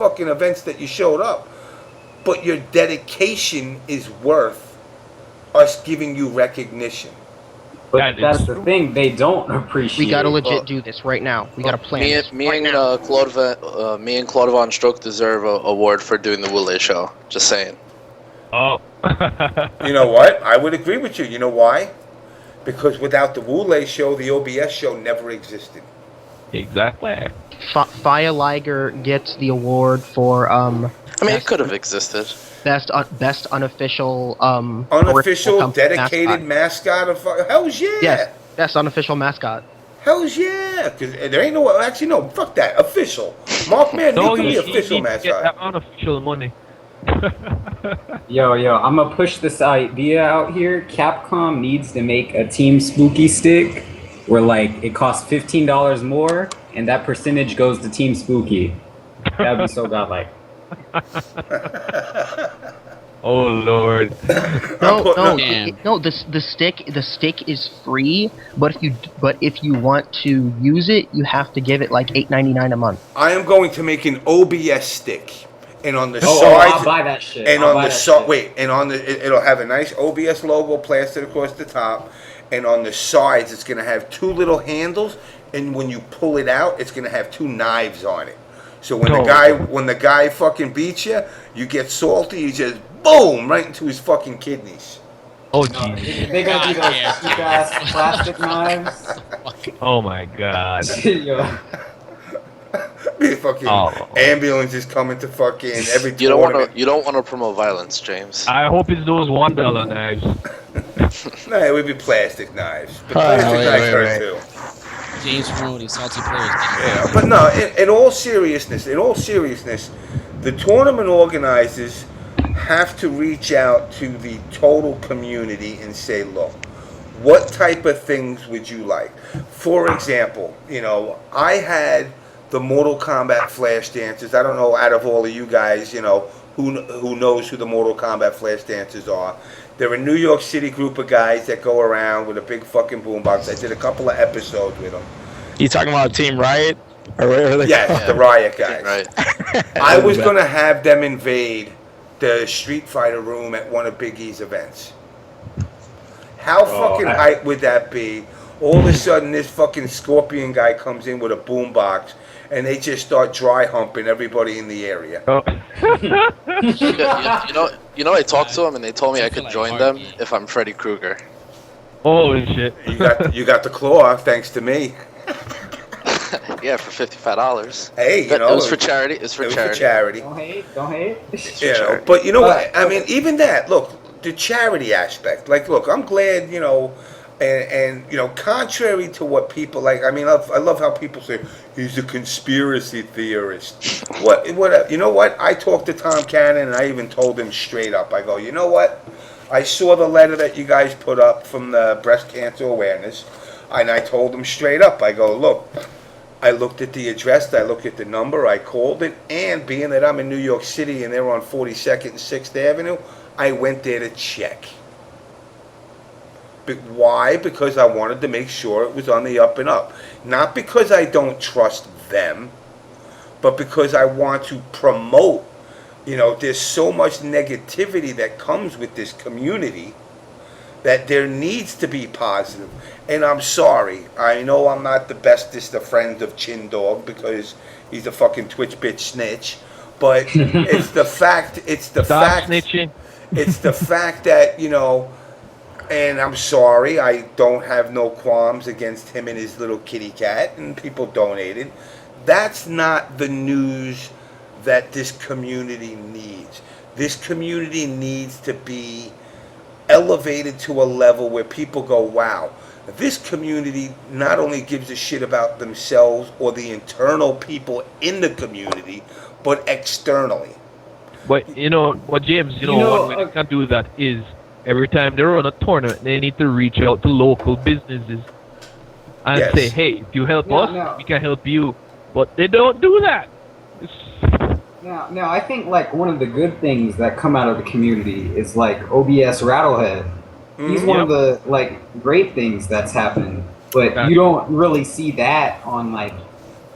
fucking events that you showed up, but your dedication is worth us giving you recognition. But that's the thing, they don't appreciate. We gotta legit do this right now. We gotta plan this Me right and now. Claude Von Stroke deserve an award for doing the Wtih show. Just saying. Oh. You know what? I would agree with you. You know why? Because without the Wtih show, the OBS show never existed. Exactly. Fiyah Liger gets the award for I mean, it could have existed. best unofficial unofficial dedicated mascot of hell's yeah. Yes, best unofficial mascot. Hell's yeah, because there ain't no actually no fuck that official. Mark Man, you can be official mascot. Get that unofficial money. Yo, I'm gonna push this idea out here. Capcom needs to make a Team Spooky stick where like it costs $15 more, and that percentage goes to Team Spooky. That'd be so godlike. Oh Lord! No. The stick is free, but if you want to use it, you have to give it like $8.99 a month. I am going to make an OBS stick. And on the sides, I'll buy that shit. And on the side, it'll have a nice OBS logo plastered across the top, and on the sides, it's gonna have two little handles, and when you pull it out, it's gonna have two knives on it. So when the guy fucking beats you, you get salty, you just boom right into his fucking kidneys. Oh jeez. They gotta do those cheap ass plastic knives. Oh my god. Yo. Fucking ambulance is coming to fucking every You don't want to promote violence, James. I hope it's those $1 knives. No, it would be plastic knives. The plastic knives hurt too. James promoting salty players. Yeah, but no, in all seriousness, the tournament organizers have to reach out to the total community and say, look, what type of things would you like? For example, I had the Mortal Kombat Flash dancers. I don't know out of all of you guys, who knows who the Mortal Kombat Flash dancers are. They're a New York City group of guys that go around with a big fucking boombox. I did a couple of episodes with them. You talking about Team Riot? Or whatever they Yes, call the Riot guys. Right. I was going to have them invade the Street Fighter room at one of Big E's events. How fucking hype would that be? All of a sudden, this fucking Scorpion guy comes in with a boombox, and they just start dry humping everybody in the area. Oh. I talked to them, and they told me I could join them if I'm Freddy Krueger. Holy shit! You got the claw, thanks to me. Yeah, for $55. Hey, it was for charity. It's for charity. Don't hate. But you know what? I mean, even that. Look, the charity aspect. Like, look, I'm glad. And contrary to what people like, I mean, I love how people say he's a conspiracy theorist. What? You know what? I talked to Tom Cannon, and I even told him straight up. I go, you know what? I saw the letter that you guys put up from the breast cancer awareness, and I told him straight up. I go, look, I looked at the address, I looked at the number, I called it, and being that I'm in New York City and they're on 42nd and 6th Avenue, I went there to check. But why? Because I wanted to make sure it was on the up and up. Not because I don't trust them, but because I want to promote. There's so much negativity that comes with this community that there needs to be positive. And I'm sorry. I know I'm not the bestest of friends of Chin Dog because he's a fucking Twitch bitch snitch. But it's the fact. Snitching. It's the fact that, and I'm sorry, I don't have no qualms against him and his little kitty cat, and people donated. That's not the news that this community needs. This community needs to be elevated to a level where people go, wow, this community not only gives a shit about themselves or the internal people in the community, but externally. But James, one way they can do that is every time they run a tournament, they need to reach out to local businesses and say, hey, if you help us, we can help you. But they don't do that. Now, I think like one of the good things that come out of the community is like OBS Rattlehead. He's one of the like great things that's happened, but you don't really see that on like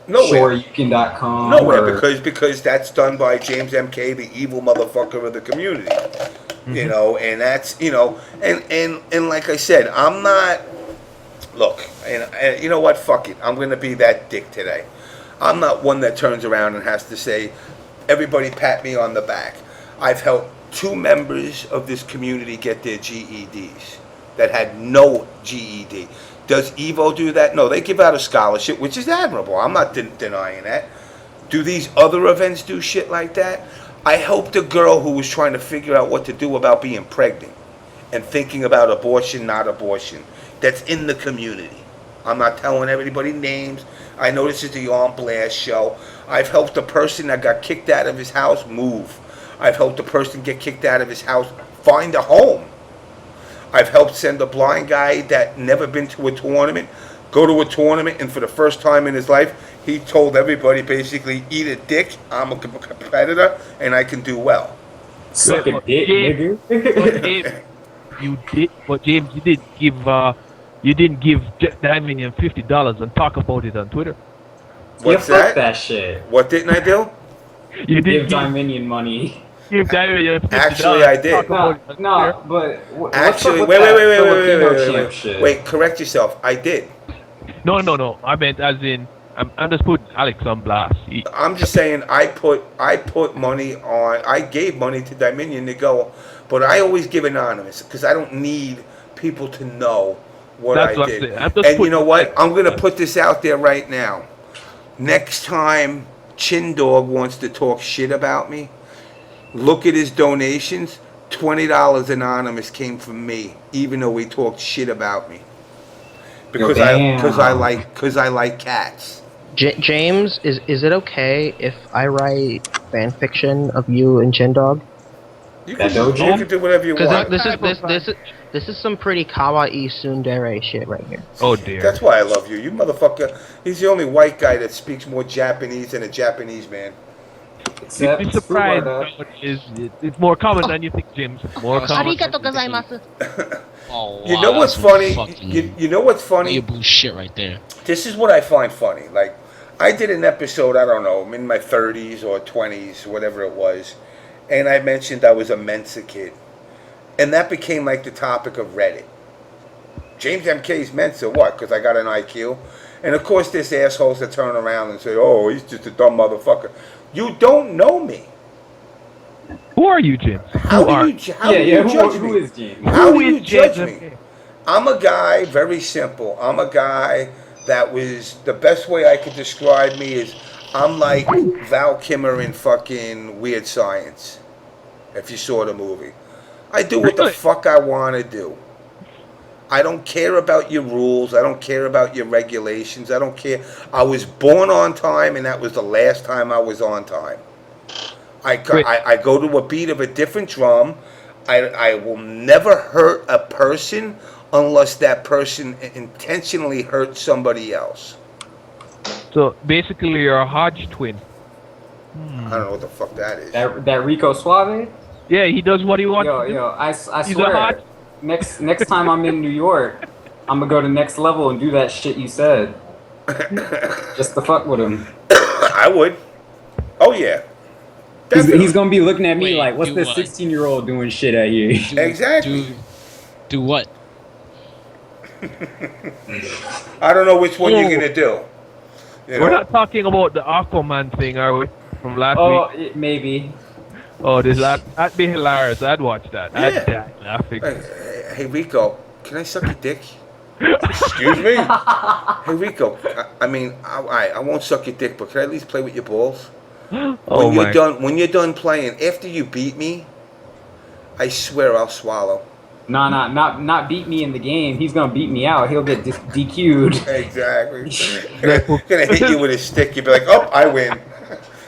Nowhere. SureYouCan.com. Nowhere, because that's done by JamessMK, the evil motherfucker of the community. You know, and that's, you know, and like I said, I'm not. Look, and you know what? Fuck it. I'm gonna be that dick today. I'm not one that turns around and has to say, everybody pat me on the back. I've helped 2 members of this community get their GEDs that had no GED. Does Evo do that? No, they give out a scholarship, which is admirable. I'm not denying that. Do these other events do shit like that? I helped a girl who was trying to figure out what to do about being pregnant and thinking about abortion, not abortion. That's in the community. I'm not telling everybody names. I know this is the On Blast show. I've helped a person that got kicked out of his house move. I've helped a person get kicked out of his house find a home. I've helped send a blind guy that never been to a tournament go to a tournament, and for the first time in his life, he told everybody basically, eat a dick, I'm a competitor, and I can do well. Suck a dick, nigga. James, you didn't give Dominion $50 and talk about it on Twitter. What's yeah, fuck that? that shit. What didn't I do? You didn't give Dominion money. Give Dominion $50. Actually, I did. No, but actually, wait, correct yourself. I did. No. I meant as in, I'm just putting Alex on blast. I'm just saying I put money on. I gave money to Dominion to go, but I always give anonymous because I don't need people to know what I did. And you know what? I'm gonna put this out there right now. Next time Chin Dog wants to talk shit about me, look at his donations. $20 anonymous came from me, even though he talked shit about me. Because I like cats. James, is it okay if I write fan fiction of you and Chin Dog? You can do whatever you want. This is some pretty kawaii tsundere shit right here. Oh dear. That's why I love you. You motherfucker. He's the only white guy that speaks more Japanese than a Japanese man. You'd be surprised. It's more common than you think, James. More common. Oh, wow, you know what's funny? You know what's funny? Shit right there. This is what I find funny. Like, I did an episode, I don't know, I'm in my 30s or 20s, whatever it was, and I mentioned I was a Mensa kid. And that became like the topic of Reddit. James MK's Mensa, what? Because I got an IQ? And of course there's assholes that turn around and say, oh, he's just a dumb motherfucker. You don't know me. Who are you, James? How do you judge me? Who is James? How do you judge me? I'm a guy, very simple. I'm a guy that was, the best way I could describe me is, I'm like Val Kilmer in fucking Weird Science. If you saw the movie. I do what the fuck I want to do. I don't care about your rules. I don't care about your regulations. I don't care. I was born on time, and that was the last time I was on time. I go to a beat of a different drum. I will never hurt a person unless that person intentionally hurts somebody else. So basically, you're a Hodge twin. I don't know what the fuck that is. That Rico Suave? Yeah, he does what he wants. I swear. Next time I'm in New York, I'm gonna go to next level and do that shit you said. Just to fuck with him. I would. Oh yeah. He's gonna be looking at me like, what's this 16-year-old doing shit at you? Exactly. Do what? I don't know which one you're gonna do. We're not talking about the Aquaman thing, are we? From last week? Oh, maybe. Oh, that'd be hilarious. I'd watch that. Yeah. I'd die laughing. Hey Rico, can I suck your dick? Excuse me? Hey Rico, I mean, I won't suck your dick, but can I at least play with your balls? When you're done playing, after you beat me, I swear I'll swallow. Not beat me in the game. He's gonna beat me out. He'll get DQ'd. Exactly. Gonna hit you with a stick. You'll be like, oh, I win.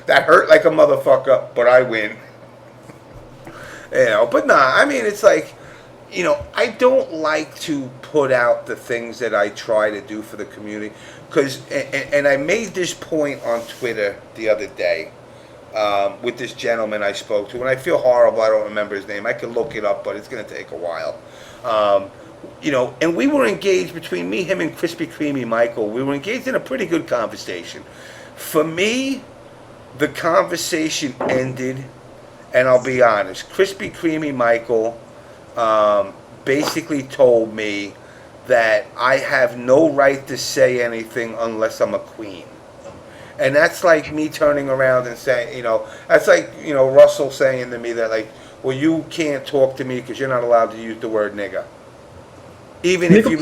That hurt like a motherfucker, but I win. But I mean, it's like, I don't like to put out the things that I try to do for the community, and I made this point on Twitter the other day with this gentleman I spoke to, and I feel horrible, I don't remember his name. I can look it up, but it's going to take a while. And we were engaged between me, him, and Krispy Kreme Michael. We were engaged in a pretty good conversation. For me, the conversation ended, and I'll be honest. Krispy Kreme Michael basically told me that I have no right to say anything unless I'm a queen. And that's like me turning around and saying, that's like, Russell saying to me that, like, well, you can't talk to me because you're not allowed to use the word nigga. Even if you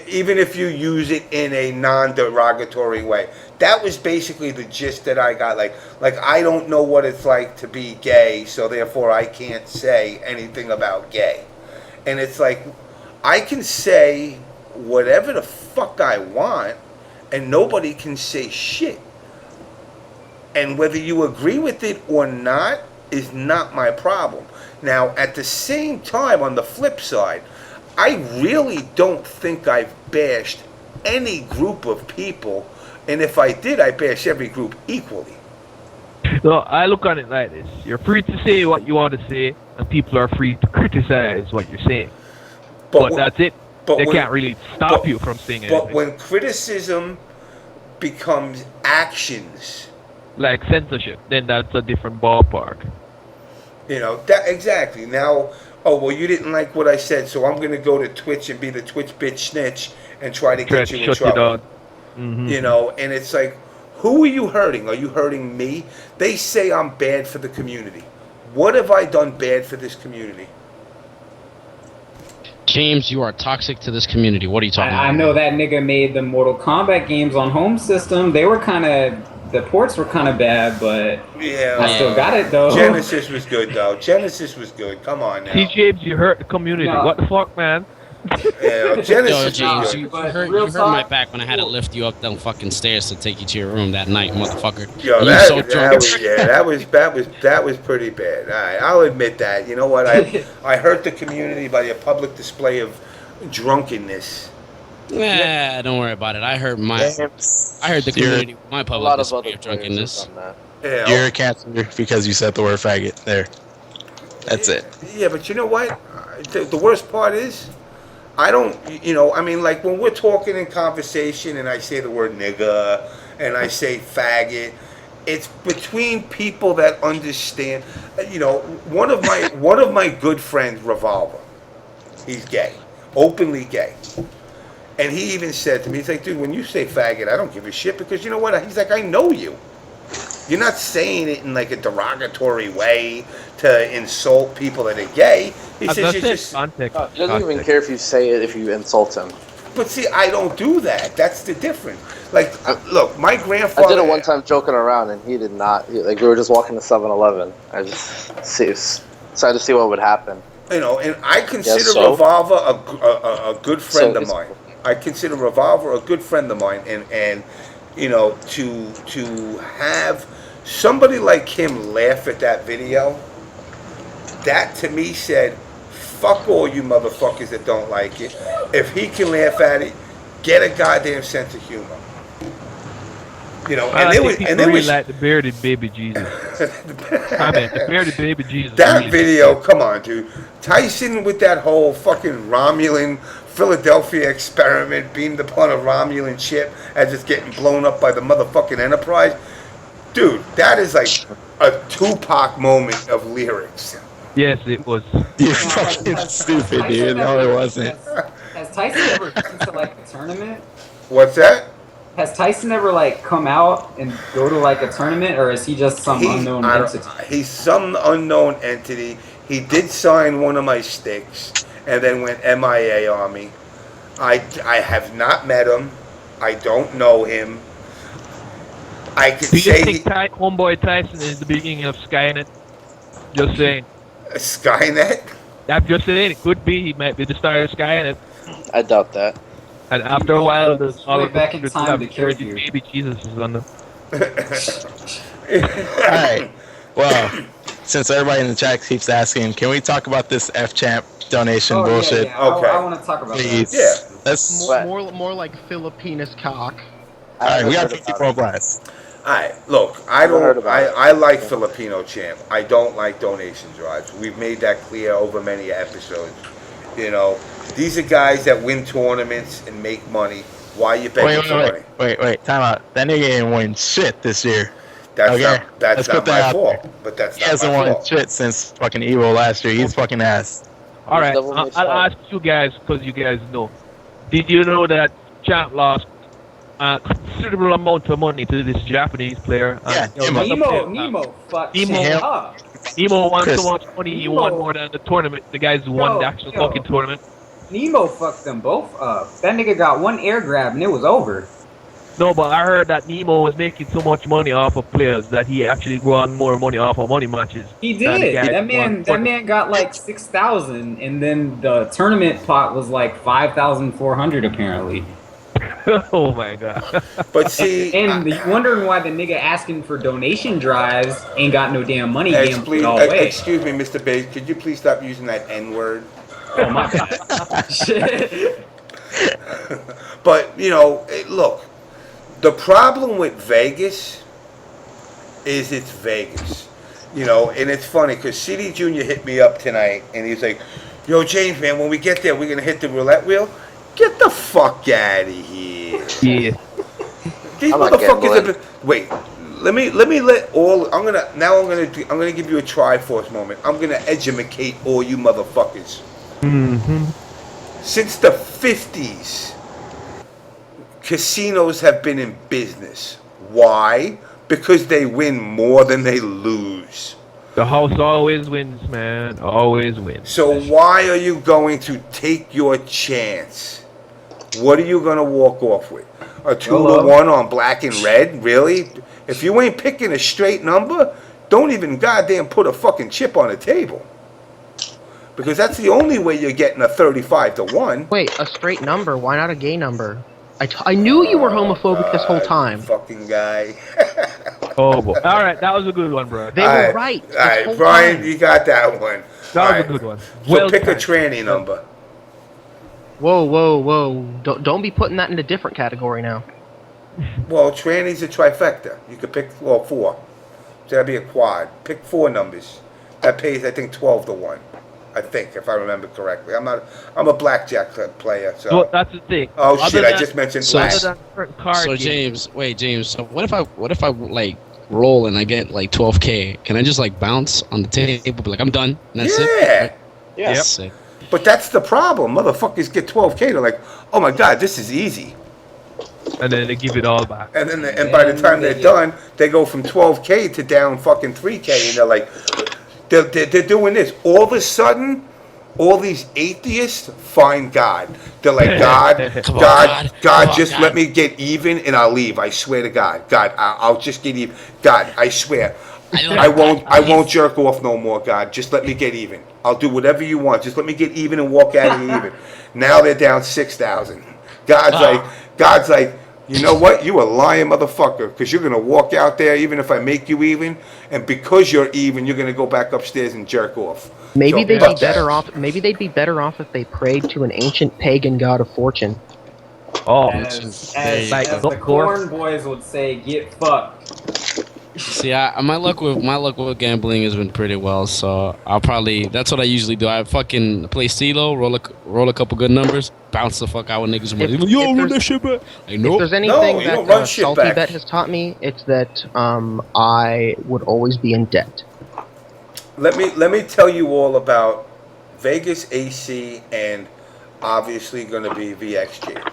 even if you use it in a non-derogatory way. That was basically the gist that I got. Like I don't know what it's like to be gay, so therefore I can't say anything about gay. And it's like, I can say whatever the fuck I want, and nobody can say shit. And whether you agree with it or not is not my problem. Now, at the same time, on the flip side, I really don't think I've bashed any group of people, and if I did, I bash every group equally. So I look on it like this: you're free to say what you want to say, and people are free to criticize what you're saying. But that's it. They can't really stop you from saying anything. But when criticism becomes actions, like censorship, then that's a different ballpark. That exactly. Now, oh well, you didn't like what I said, so I'm going to go to Twitch and be the Twitch bitch snitch and try to get you in trouble. And it's like, who are you hurting? Are you hurting me? They say I'm bad for the community. What have I done bad for this community? James, you are toxic to this community. What are you talking about? I know that nigga made the Mortal Kombat games on home system. They were the ports were kind of bad, but I still got it though. Genesis was good though. Genesis was good. Come on now. See, James, you hurt the community. No. What the fuck, man? Genesis James, you hurt my back when I had to lift you up them fucking stairs to take you to your room that night, motherfucker. That was pretty bad. All right, I'll admit that. You know what? I hurt the community by a public display of drunkenness. Don't worry about it. I heard the community with my public display of drunkenness. You're a cancer because you said the word faggot. There. That's it. Yeah, but you know what? The worst part is, I don't, like when we're talking in conversation and I say the word nigga and I say faggot, it's between people that understand. One of my good friends, Revolver, he's gay, openly gay. And he even said to me, he's like, dude, when you say faggot, I don't give a shit because you know what? He's like, I know you. You're not saying it in like a derogatory way to insult people that are gay. He says you just context. He doesn't even care if you say it if you insult him. But see, I don't do that. That's the difference. Like, look, my grandfather. I did it one time joking around, and he did not. We were just walking to 7-Eleven. I just decided to see what would happen. And I consider Revolver a good friend of mine. I consider Revolver a good friend of mine, and to have somebody like him laugh at that video, that to me said, fuck all you motherfuckers that don't like it. If he can laugh at it, get a goddamn sense of humor. And they was like the bearded baby Jesus. The bearded baby Jesus. That really video, come on, dude. Tyson with that whole fucking Romulan Philadelphia experiment beamed upon a Romulan ship as it's getting blown up by the motherfucking Enterprise. Dude, that is like a Tupac moment of lyrics. Yes, it was. You're fucking stupid, dude. No, it wasn't. Has Tyson ever been to like a tournament? What's that? Has Tyson ever like come out and go to like a tournament, or is he just some unknown entity? He's some unknown entity. He did sign one of my sticks and then went MIA on me. I have not met him. I don't know him. I could say. Do you think homeboy Tyson is the beginning of Skynet? Just saying. Skynet? I'm just saying, it could be. He might be the start of Skynet. I doubt that. And after a while, there's all back in time to kill you. Baby Jesus is on them. Alright. Well, since everybody in the chat keeps asking, can we talk about this F-Champ donation bullshit? Yeah. Okay. I want to talk about Please. that. Yeah. That's more like Filipinus cock. Alright, we got people on blast. Alright, look, I like Filipino Champ. I don't like donation drives. We've made that clear over many episodes. These are guys that win tournaments and make money. Why are you begging for money? Wait, time out. That nigga ain't win shit this year. That's Okay? that's not my fault. But that's He not hasn't my won fault. shit since fucking Evo last year. He's fucking ass. All right, I'll ask you guys because you guys know. Did you know that Champ lost a considerable amount of money to this Japanese player? Yeah, Nemo fucked him up. Nemo won Chris. so much money, he won more than the tournament. The guys who won the actual fucking tournament. Nemo fucked them both up. That nigga got one air grab and it was over. No, but I heard that Nemo was making so much money off of players that he actually won more money off of money matches. He did. That man got like 6,000, and then the tournament pot was like 5,400 apparently. Oh my god. But see, and you wondering why the nigga asking for donation drives ain't got no damn money game all way. Excuse me, Mr. Bates, could you please stop using that N-word? Oh my god. Shit. But you know, look, the problem with Vegas is it's Vegas. You know, and it's funny because CD Jr. hit me up tonight and he's like, "Yo, James, man, when we get there, we're gonna hit the roulette wheel." Get the fuck out of here. Yeah. These motherfuckers have been. Wait, let me let all. I'm gonna give you a Triforce moment. I'm gonna educate all you motherfuckers. Mm-hmm. Since the 50s, casinos have been in business. Why? Because they win more than they lose. The house always wins, man. Always wins. So why are you going to take your chance? What are you going to walk off with? A 2-1 on black and red? Really? If you ain't picking a straight number, don't even goddamn put a fucking chip on the table. Because that's the only way you're getting a 35-1. Wait, a straight number? Why not a gay number? I knew you were homophobic this whole time. Fucking guy. Oh, boy. All right, that was a good one, bro. They were right. All right, Brian, you got that one. That was a good one. So pick a tranny number. Whoa. Don't be putting that in a different category now. Well, tranny's a trifecta. You could pick 4. So that'd be a quad. Pick 4 numbers. That pays, I think, 12-1. I think, if I remember correctly. I'm a blackjack player, so. Well, that's the thing. Oh shit! I just mentioned black. So James, So what if I like roll and I get like 12K? Can I just like bounce on the table? Be like, I'm done. And that's it. Yes. Yep. But that's the problem. Motherfuckers get 12K. They're like, oh my god, this is easy. And then they give it all back. And then by the time they're done, they go from 12K to down fucking 3K, and they're like, they're doing this. All of a sudden, all these atheists find God. They're like, God, just let me get even and I'll leave. I swear to God. God, I'll just get even. God, I swear. I won't jerk off no more, God. Just let me get even. I'll do whatever you want. Just let me get even and walk out of here even. Now they're down 6,000. God's like, you know what? You a lying motherfucker, because you're gonna walk out there even if I make you even, and because you're even, you're gonna go back upstairs and jerk off. Maybe they'd be better off. Maybe they'd be better off if they prayed to an ancient pagan god of fortune. Oh, as the corn boys would say, get fucked. See, my luck with gambling has been pretty well, so that's what I usually do. I fucking play CeeLo, roll a couple good numbers, bounce the fuck out with niggas. Yo, run that shit back. Like, nope. If there's anything that Salty Bet has taught me, it's that I would always be in debt. Let me tell you all about Vegas AC and obviously going to be VXG.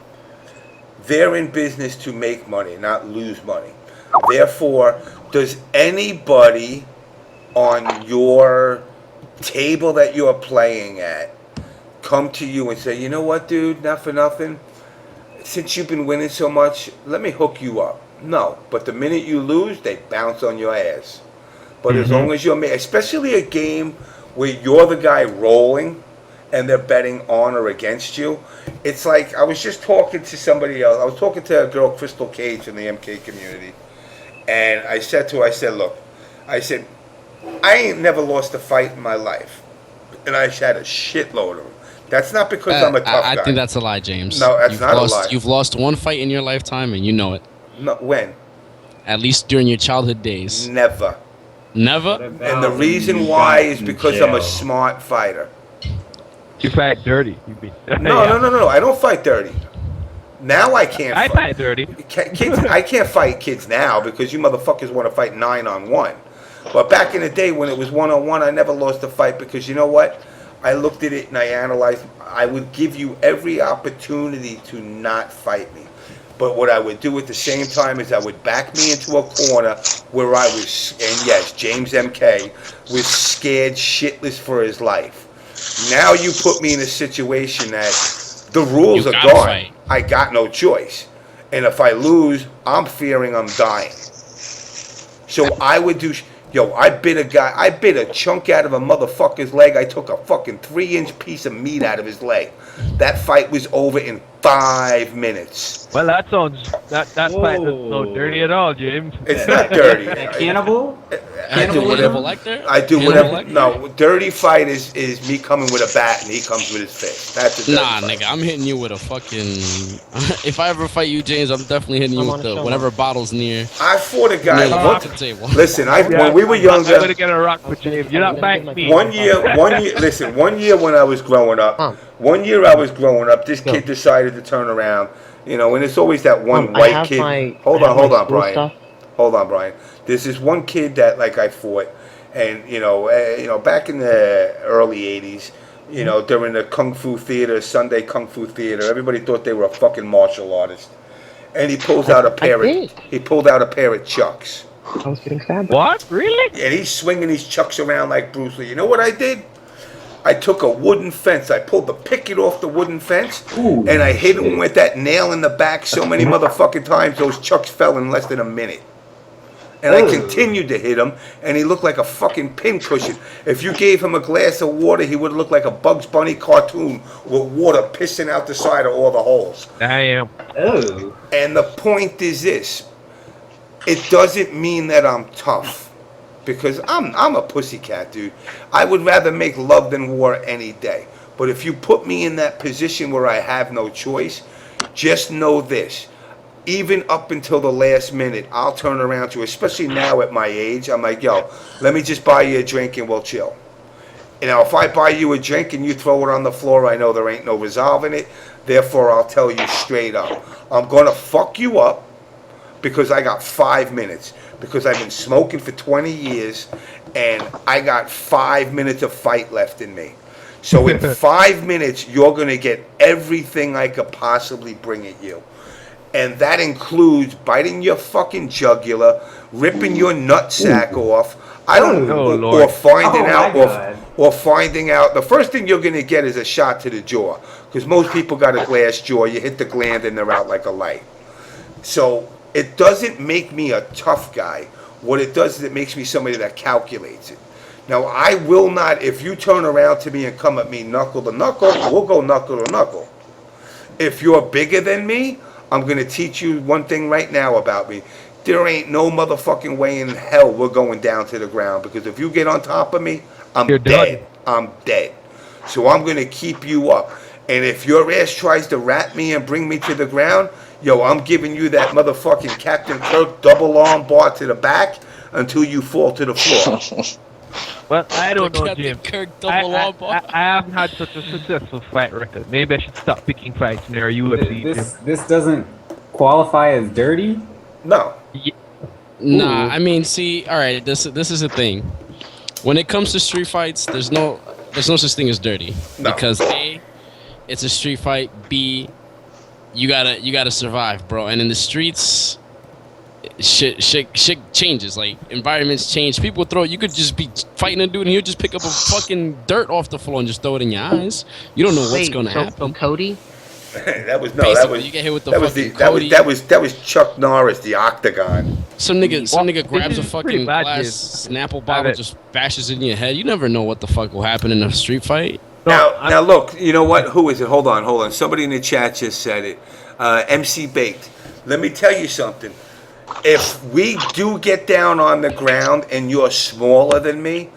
They're in business to make money, not lose money. Therefore, does anybody on your table that you're playing at come to you and say, you know what, dude, not for nothing, since you've been winning so much, let me hook you up? No, but the minute you lose, they bounce on your ass. But as long as you're, especially a game where you're the guy rolling and they're betting on or against you, it's like, I was just talking to somebody else. I was talking to a girl, Crystal Cage, in the MK community. And I said to her, look, I ain't never lost a fight in my life. And I had a shitload of them. That's not because I'm a tough guy. I think that's a lie, James. No, that's not a lie. You've lost one fight in your lifetime, and you know it. No, when? At least during your childhood days. Never. Never? And the reason why is because I'm a smart fighter. You fight dirty. No. I don't fight dirty. Now I can't I fight. fight dirty. Kids, I can't fight kids now because you motherfuckers want to fight 9-on-1. But back in the day when it was 1-on-1, I never lost a fight because you know what? I looked at it and I analyzed. I would give you every opportunity to not fight me. But what I would do at the same time is I would back me into a corner where I was, and yes, JamessMK was scared shitless for his life. Now you put me in a situation that the rules You are gotta gone. fight. I got no choice. And if I lose, I'm fearing I'm dying. So I would do, I bit a chunk out of a motherfucker's leg. I took a fucking 3-inch piece of meat out of his leg. That fight was over in 5 minutes. Well, that fight doesn't sound dirty at all, James. It's not dirty. Cannibal? I do Cannibal whatever. like that? I do Cannibal whatever. like No, dirty fight is me coming with a bat and he comes with his fist. That's a dirty Nah, fight. nigga, I'm hitting you with a fucking. If I ever fight you, James, I'm definitely hitting you I'm with on the a show whatever bottle's near. I fought a guy. near Once, the table. listen, Yeah, when we were I'm gonna younger, get a rock for James. You're not fighting me. one year, listen, 1 year when I was growing up, 1 year I was growing up, this kid decided to turn around, and it's always that one I white have kid. my- Hold I have on, my school Brian. stuff. Hold on, Brian. There's this one kid that I fought, and back in the early '80s, during the Kung Fu theater, Sunday Kung Fu theater, everybody thought they were a fucking martial artist, and he pulled out a pair of Chucks. I was getting stabbed. What? Really? And he's swinging these Chucks around like Bruce Lee. You know what I did? I took a wooden fence. I pulled the picket off the wooden fence, and I hit him with that nail in the back so many motherfucking times those Chucks fell in less than a minute. And I continued to hit him, and he looked like a fucking pincushion. If you gave him a glass of water, he would look like a Bugs Bunny cartoon with water pissing out the side of all the holes. Damn. Oh. And the point is this. It doesn't mean that I'm tough. Because I'm a pussycat, dude. I would rather make love than war any day. But if you put me in that position where I have no choice, just know this. Even up until the last minute, I'll turn around to, especially now at my age, I'm like, yo, let me just buy you a drink and we'll chill. If I buy you a drink and you throw it on the floor, I know there ain't no resolving it. Therefore, I'll tell you straight up. I'm going to fuck you up because I got 5 minutes. Because I've been smoking for 20 years, and I got 5 minutes of fight left in me. So in 5 minutes, you're going to get everything I could possibly bring at you. And that includes biting your fucking jugular, ripping your nutsack off. Or finding out. The first thing you're going to get is a shot to the jaw. Because most people got a glass jaw. You hit the gland and they're out like a light. So it doesn't make me a tough guy. What it does is it makes me somebody that calculates it. Now, I will not, if you turn around to me and come at me knuckle to knuckle, we'll go knuckle to knuckle. If you're bigger than me, I'm going to teach you one thing right now about me. There ain't no motherfucking way in hell we're going down to the ground. Because if you get on top of me, You're dead. I'm dead. So I'm going to keep you up. And if your ass tries to rat me and bring me to the ground, I'm giving you that motherfucking Captain Kirk double arm bar to the back until you fall to the floor. Well, I don't know, Captain Jim. Kirk double arm bar. I haven't had such a successful fight record. Maybe I should stop picking fights near UFC, Jim. This doesn't qualify as dirty? No. Nah, I mean, see, all right. This is the thing. When it comes to street fights, there's no such thing as dirty. No. Because A, it's a street fight. B, you gotta survive, bro. And in the streets, shit changes. Like environments change. People you could just be fighting a dude and he'll just pick up a fucking dirt off the floor and just throw it in your eyes. You don't know what's gonna happen. So Cody? You get hit with the that was Chuck Norris, the Octagon. Some nigga grabs a is fucking pretty bad, glass Jim. Snapple bottle, just bashes it in your head. You never know what the fuck will happen in a street fight. Now look, you know what? Who is it? Hold on. Somebody in the chat just said it. MC Baked. Let me tell you something. If we do get down on the ground and you're smaller than me,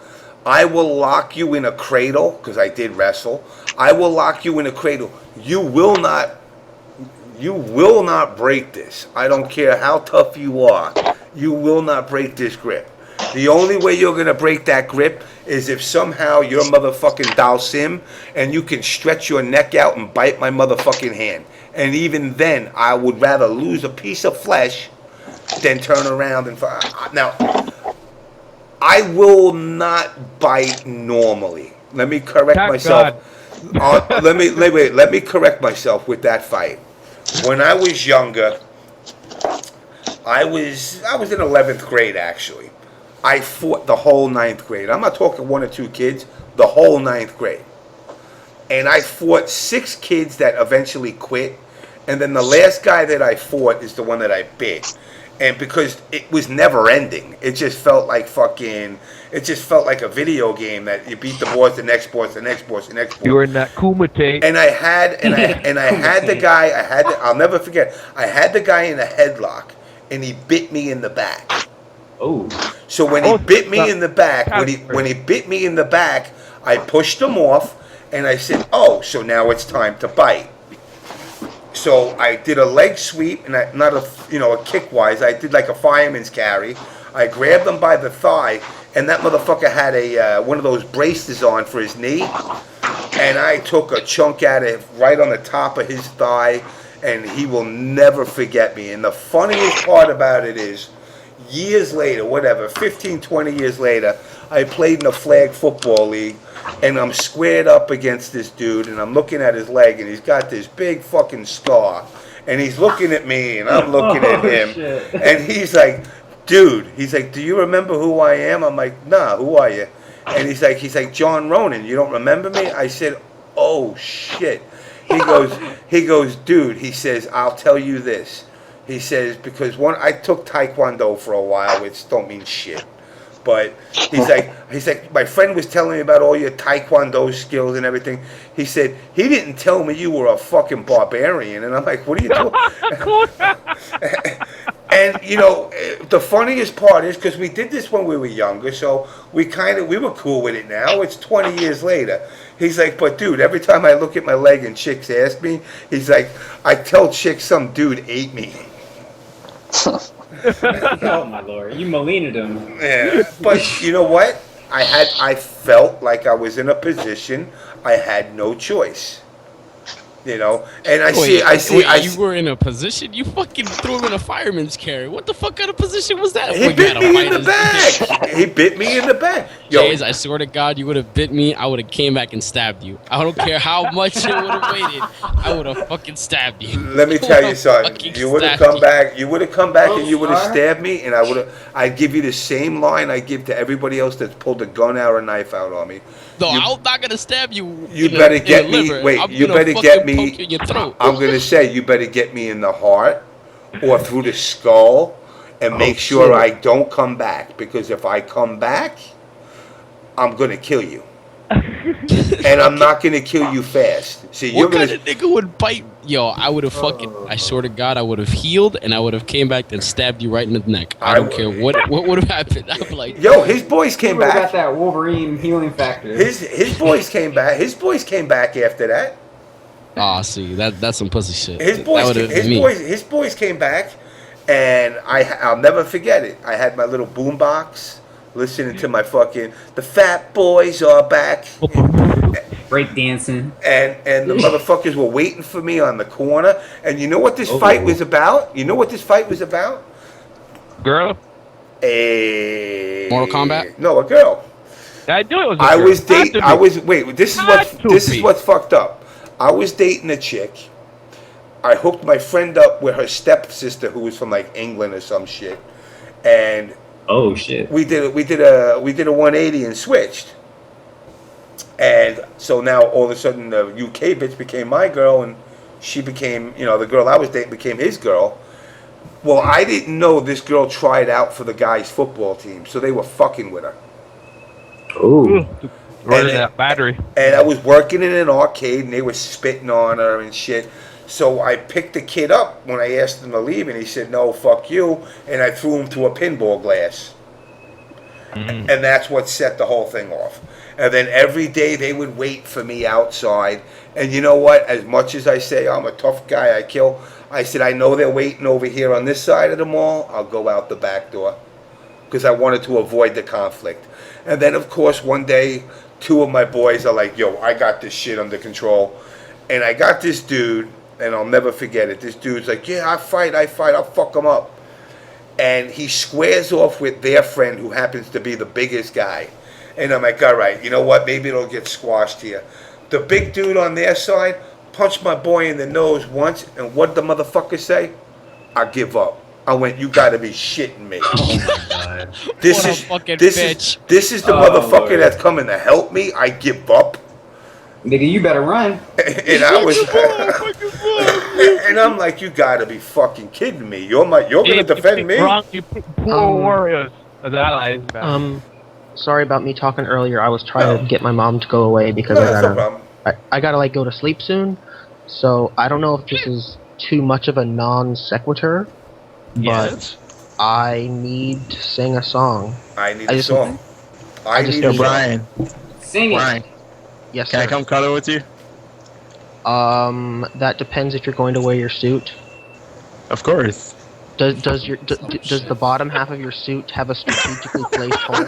I will lock you in a cradle, because I did wrestle. I will lock you in a cradle. You will not break this. I don't care how tough you are. You will not break this grip. The only way you're going to break that grip is if somehow you're motherfucking Dalsim and you can stretch your neck out and bite my motherfucking hand. And even then, I would rather lose a piece of flesh than turn around and now. I will not bite normally. Let me correct myself. Let me correct myself with that fight. When I was younger, I was in 11th grade actually. I fought the whole 9th grade. I'm not talking 1 or 2 kids, the whole 9th grade. And I fought 6 kids that eventually quit. And then the last guy that I fought is the one that I bit. And because it was never ending, it just felt like a video game that you beat the boss, the next boss, the next boss, the next boss. You were in that Kumite. And I had the guy, I'll never forget, I had the guy in a headlock and he bit me in the back. Oh. So when he bit me in the back, when he bit me in the back, I pushed him off and I said, "Oh, so now it's time to bite." So I did a leg sweep and not a kick wise. I did like a fireman's carry. I grabbed him by the thigh, and that motherfucker had one of those braces on for his knee, and I took a chunk out of right on the top of his thigh, and he will never forget me. And the funniest part about it is, years later, 15, 20 years later, I played in a flag football league, and I'm squared up against this dude, and I'm looking at his leg, and he's got this big fucking scar, and he's looking at me, and I'm looking at him, shit. And he's like, "Dude," he's like, "do you remember who I am?" I'm like, "Nah, who are you?" And he's like, "John Ronan, you don't remember me?" I said, "Oh shit." He goes, "Dude," he says, "I'll tell you this." He says, because I took Taekwondo for a while, which don't mean shit. But he's like, my friend was telling me about all your Taekwondo skills and everything. He said, he didn't tell me you were a fucking barbarian. And I'm like, what are you doing? And, the funniest part is, because we did this when we were younger, so we were cool with it now. It's 20 years later. He's like, but dude, every time I look at my leg and chicks ask me, he's like, I tell chicks some dude ate me. Oh my lord, you malined him. Yeah, but you know what? I felt like I was in a position I had no choice. And you were in a position. You fucking threw him in a fireman's carry. What the fuck kind of position was that? He bit me in the back. He bit me in the back. Yo, Jays, I swear to God, you would have bit me. I would have came back and stabbed you. I don't care how much it would have waited. I would have fucking stabbed you. Let me tell you something. You would have come back. You would have come back and you would have stabbed me, and I'd give you the same line I give to everybody else that's pulled a gun out or a knife out on me. No, I'm not gonna stab you. You better get me. Wait, you better get me. I'm gonna say you better get me in the heart or through the skull, and make sure I don't come back. Because if I come back, I'm gonna kill you, and I'm not gonna kill you fast. See, what kind of nigga would bite? Yo, I would have fucking. I swear to God, I would have healed, and I would have came back and stabbed you right in the neck. I don't care what would have happened. I'm like, yo, his boys came back. Got that Wolverine healing factor. His boys came back. His boys came back after that. Ah, see, that's some pussy shit. His boys came back, and I'll never forget it. I had my little boombox, listening to my fucking "The Fat Boys Are Back." Break dancing. And the motherfuckers were waiting for me on the corner. And you know what this fight was about? Girl? Mortal Kombat? No, a girl. I knew it was a girl. This is what's fucked up. I was dating a chick. I hooked my friend up with her stepsister who was from like England or some shit. And oh shit. We did a 180 and switched. And so now all of a sudden the UK bitch became my girl, and she became, the girl I was dating became his girl. Well, I didn't know this girl tried out for the guys' football team, so they were fucking with her. Ooh. Running that battery. And I was working in an arcade, and they were spitting on her and shit. So I picked the kid up when I asked him to leave, and he said, "No, fuck you," and I threw him to a pinball glass. And that's what set the whole thing off. And then every day they would wait for me outside. And you know what? As much as I say I'm a tough guy, I kill, I said, I know they're waiting over here on this side of the mall. I'll go out the back door. Because I wanted to avoid the conflict. And then, of course, one day, 2 of my boys are like, yo, I got this shit under control. And I got this dude, and I'll never forget it. This dude's like, yeah, I fight, I'll fuck him up. And he squares off with their friend who happens to be the biggest guy. And I'm like, all right, you know what? Maybe it'll get squashed here. The big dude on their side punched my boy in the nose once, and what did the motherfucker say? I give up. I went, you gotta be shitting me. Oh my god. This What a is fucking this bitch. is the motherfucker that's coming to help me. I give up. Nigga, you better run. And I was, and I'm like, you gotta be fucking kidding me. You're gonna defend me? You picked poor warriors as allies. Man. Sorry about me talking earlier. I was trying to get my mom to go away because No, that's no problem. I gotta like go to sleep soon. So I don't know if this is too much of a non sequitur, but I need to sing a song. I need a song. Yo, Brian. Sing it. Brian, Yes, can sir. I come cuddle with you? That depends if you're going to wear your suit. Of course. Does the bottom half of your suit have a strategically placed hole?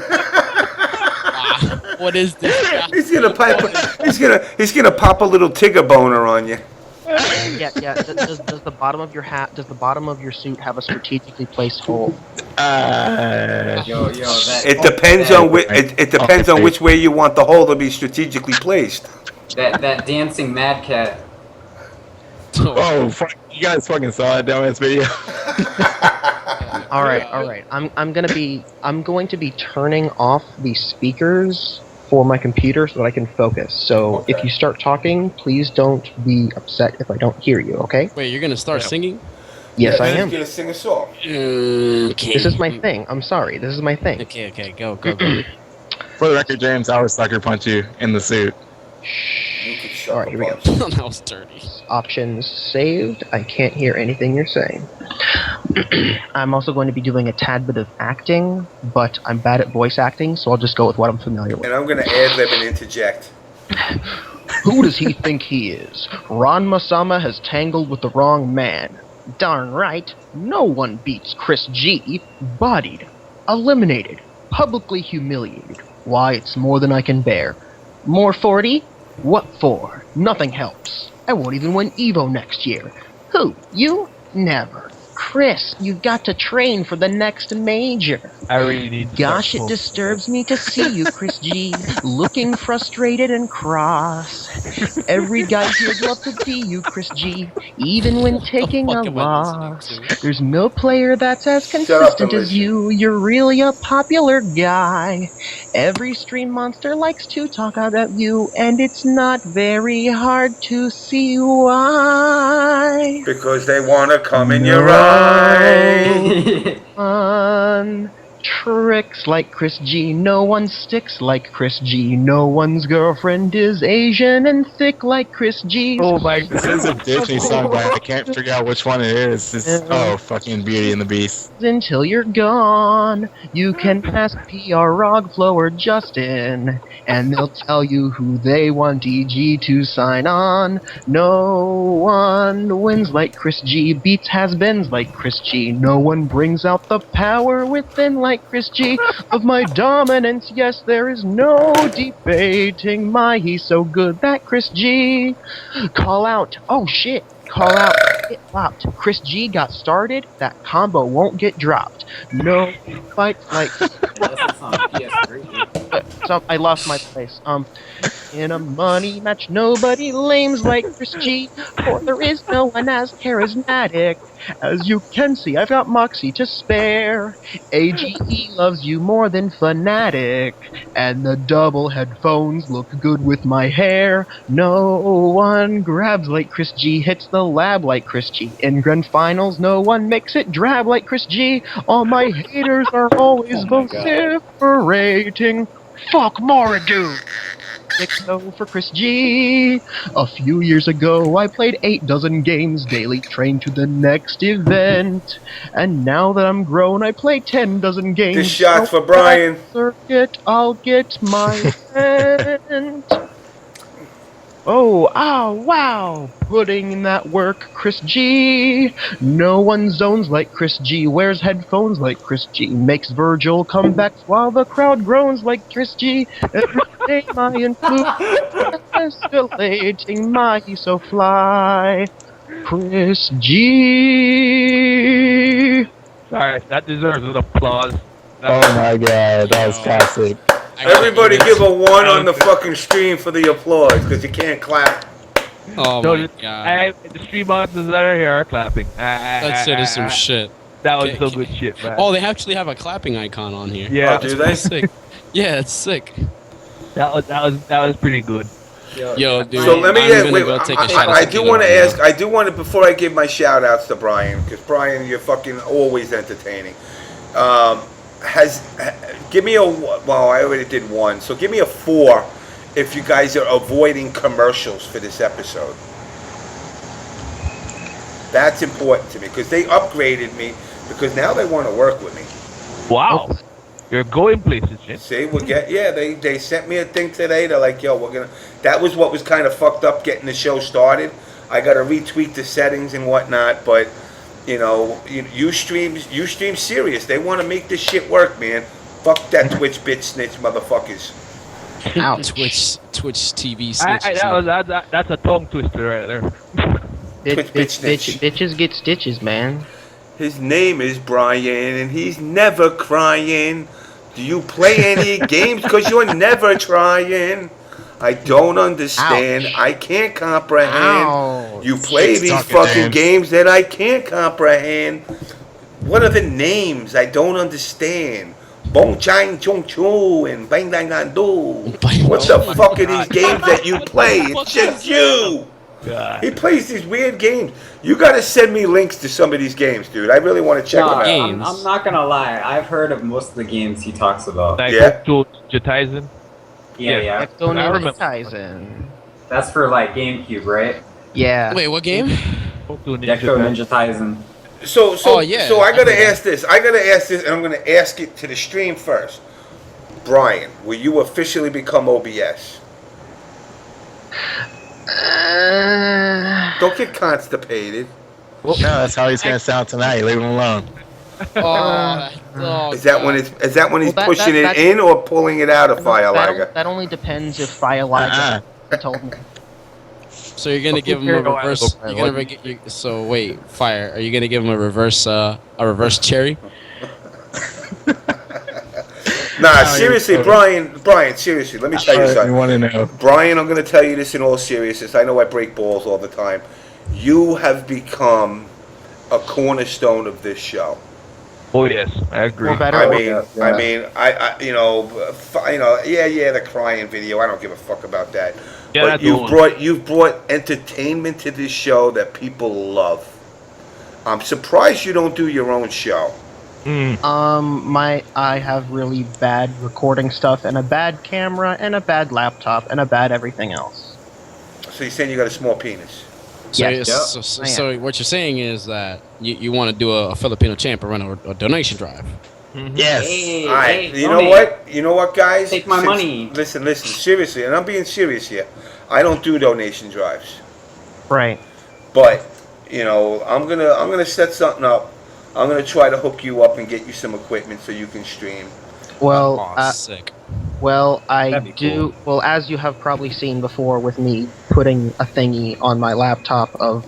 What is this? He's gonna pop a little Tigger boner on you. Yeah. Does the bottom of your does the bottom of your suit have a strategically placed hole? It depends on which way you want the hole to be strategically placed. That dancing mad cat. Oh, fuck, you guys fucking saw that dumbass video. All right. I'm going to be turning off the speakers for my computer so that I can focus. So if you start talking, please don't be upset if I don't hear you. Okay? Wait, you're gonna start singing? Yes, I He's am. gonna sing a song. Okay. This is my thing. I'm sorry. This is my thing. Okay, go. For the record, James, I would sucker punch you in the suit. You could shut All right, the here we go. fuck up. That was dirty. Options saved. I can't hear anything you're saying. I'm also going to be doing a tad bit of acting, but I'm bad at voice acting, so I'll just go with what I'm familiar with. And I'm gonna ad-lib and interject. Who does he think he is? Ron Masama has tangled with the wrong man. Darn right, no one beats Chris G. Bodied, eliminated, publicly humiliated. Why, it's more than I can bear. More 40? What for? Nothing helps. I won't even win Evo next year. Who? You? Never. Chris, you've got to train for the next major. I really need to Gosh, start it disturbs me to see you, Chris G, looking frustrated and cross. Every guy here'd love to be you, Chris G, even when taking a fuck am I listening loss. to? There's no player that's as Shut up consistent and as listen. you. You're really a popular guy. Every stream monster likes to talk about you, and it's not very hard to see why. Because they wanna come in your eye. One tricks like Chris G. No one sticks like Chris G. No one's girlfriend is Asian and thick like Chris G. Oh my god. This is a Disney song, but I can't figure out which one it is. It's fucking Beauty and the Beast. Until you're gone, you can ask PR Rogflow or Justin, and they'll tell you who they want EG to sign on. No one wins like Chris G, beats has-beens like Chris G. No one brings out the power within like Chris G. Of my dominance, yes, there is no debating my he's so good that Chris G. Call out, oh shit, call out, get flopped. Chris G got started, that combo won't get dropped. No fights like... So I lost my place. In a money match, nobody lames like Chris G, for there is no one as charismatic. As you can see, I've got Moxie to spare. AGE loves you more than Fnatic, and the double headphones look good with my hair. No one grabs like Chris G, hits the lab like Chris G. In grand finals, no one makes it drab like Chris G. All my haters are always vociferating. Fuck Moradu! So for Chris G. A few years ago, I played 8 dozen games daily, trained to the next event. And now that I'm grown, I play 10 dozen games. This shot's for Brian. Circuit, I'll get my rent. Oh, wow, putting in that work, Chris G. No one zones like Chris G, wears headphones like Chris G, makes Virgil comebacks while the crowd groans like Chris G. Every day my influence escalating, my so fly. Chris G. Sorry, that deserves an applause. Oh my god, that was classic. Everybody give a 1 on the fucking stream for the applause, because you can't clap. Oh my god. The stream monsters that are here are clapping. That shit is some shit. That was some good shit, man. Oh, they actually have a clapping icon on here. Yeah. Oh, do they? Sick. Yeah, it's sick. That was pretty good. Yo, dude. So let me I do want to ask. Now. I do want to, before I give my shout outs to Brian, because Brian, you're fucking always entertaining. Give me a, well, I already did 1, so give me a 4 if you guys are avoiding commercials for this episode. That's important to me because they upgraded me, because now they want to work with me. Wow. You're going places, Jim. See, they sent me a thing today. They're like, yo, that was what was kind of fucked up getting the show started. I got to retweak the settings and whatnot, but you know, you stream serious. They want to make this shit work, man. Fuck that Twitch bitch snitch motherfuckers. Ouch. Twitch TV snitch. That's a tongue twister right there. Bitches get stitches, man. His name is Brian, and he's never crying. Do you play any games? Because you're never trying. I don't understand. Ouch. I can't comprehend. Ouch. You play these Talking fucking names. games that I can't comprehend. What are the names? I don't understand. Bong Chang Chung Chu and Bang Dang Dan Do. What the fuck are these games that you play? It's just you. God. He plays these weird games. You gotta send me links to some of these games, dude. I really want to check them out. I'm not gonna lie. I've heard of most of the games he talks about. Like Yeah. Wtih. Yeah. Ecto I remember. Ninja Kaizen. That's for like GameCube, right? Yeah. Wait, what game? Ecto Ninja Kaizen. So Oh, yeah. I gotta I know ask this. and I'm gonna ask it to the stream first. Brian, will you officially become OBS? Don't get constipated. No, that's how he's gonna sound tonight. Leave him alone. Oh, Is that when he's Well, pushing that- it in or pulling it out of Fire Liger? That only depends if Fire Liger told me. So you're gonna give him a reverse? So wait, Fire. Are you gonna give him a reverse cherry? Nah, seriously, Brian, seriously, let me tell you You something. want to know? Brian, I'm going to tell you this in all seriousness. I know I break balls all the time. You have become a cornerstone of this show. Oh yes, I agree. Well, better I or- mean, the crying video. I don't give a fuck about that. Yeah, But that's the one. you've brought entertainment to this show that people love. I'm surprised you don't do your own show. I have really bad recording stuff and a bad camera and a bad laptop and a bad everything else. So you're saying you got a small penis? Yes. So what you're saying is that you want to do a Filipino champ and run a donation drive. Yes. Hey, All right. hey, You know what? You know what, guys? Take my money. Listen. Seriously, and I'm being serious here. I don't do donation drives, Right. but you know, I'm gonna set something up. I'm gonna try to hook you up and get you some equipment so you can stream. Well, Sick. I That'd be do. Well, as you have probably seen before with me putting a thingy on my laptop of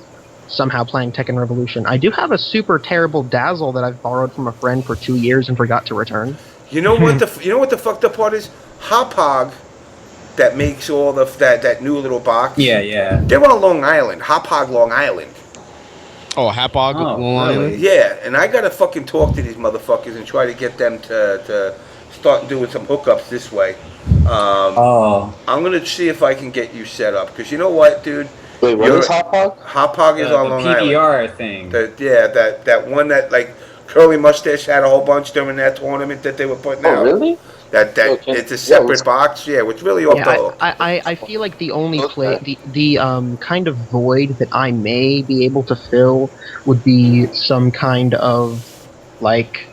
somehow playing Tekken Revolution, I do have a super terrible Dazzle that I've borrowed from a friend for 2 years and forgot to return. You know what the fucked up part is? Hopog, that makes all that new little box. Yeah. They're on Long Island. Hopog, Long Island. Oh, Hapog. Oh, Long Island? Yeah, and I gotta fucking talk to these motherfuckers and try to get them to start doing some hookups this way. I'm gonna see if I can get you set up, because you know what, dude? Wait, what is Hot Pog? Hopog is on The Long Island. PBR thing. That one that like Curly Mustache had a whole bunch during that tournament that they were putting out. Oh, really? That Okay. it's a separate box, which really off the hook. I feel like the only the kind of void that I may be able to fill would be some kind of like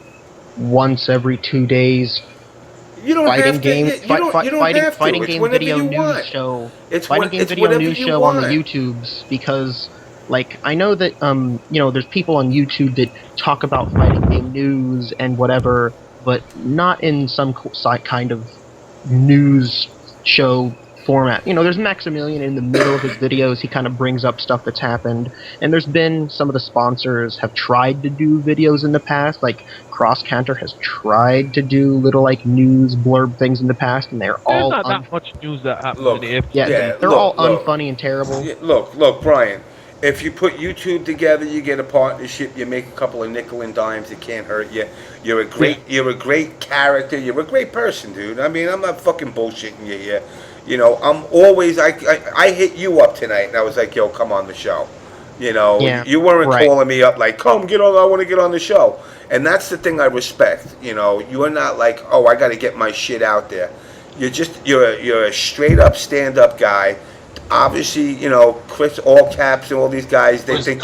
once every 2 days You don't fighting have to. game You don't have to. fighting It's game whenever video you news want. show It's fighting when- game it's video whatever news you show on the want. YouTubes, because like I know that there's people on YouTube that talk about fighting game news and whatever, but not in some kind of news show format. You know, there's Maximilian in the middle of his videos. He kind of brings up stuff that's happened. And there's been some of the sponsors have tried to do videos in the past. Like Cross Counter has tried to do little like news blurb things in the past, and they're all not that much news that happens Look, in the FG. yeah, they're all unfunny and terrible. Yeah, look, Brian. If you put YouTube together, you get a partnership. You make a couple of nickel and dimes. It can't hurt you. You're a great character. You're a great person, dude. I mean, I'm not fucking bullshitting you here. You know, I'm always. I hit you up tonight, and I was like, "Yo, come on the show." You know, you weren't calling me up like, "Come get on. I want to get on the show." And that's the thing I respect. You know, you are not like, "Oh, I got to get my shit out there." You're a straight up stand up guy. Obviously, you know, Chris, all caps, and all these guys, they think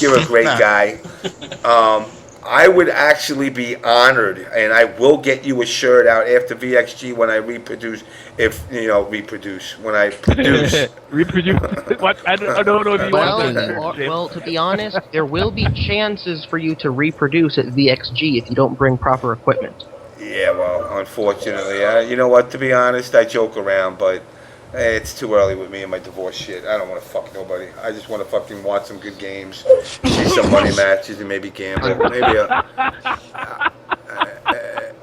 you're a great guy. I would actually be honored, and I will get you a shirt out after VXG when I reproduce. When I produce. Reproduce? What? I don't know if you want that. Well, to be honest, there will be chances for you to reproduce at VXG if you don't bring proper equipment. Yeah, well, unfortunately, you know what? To be honest, I joke around, but it's too early with me and my divorce shit. I don't want to fuck nobody. I just want to fucking watch some good games, see some money matches, and maybe gamble. Maybe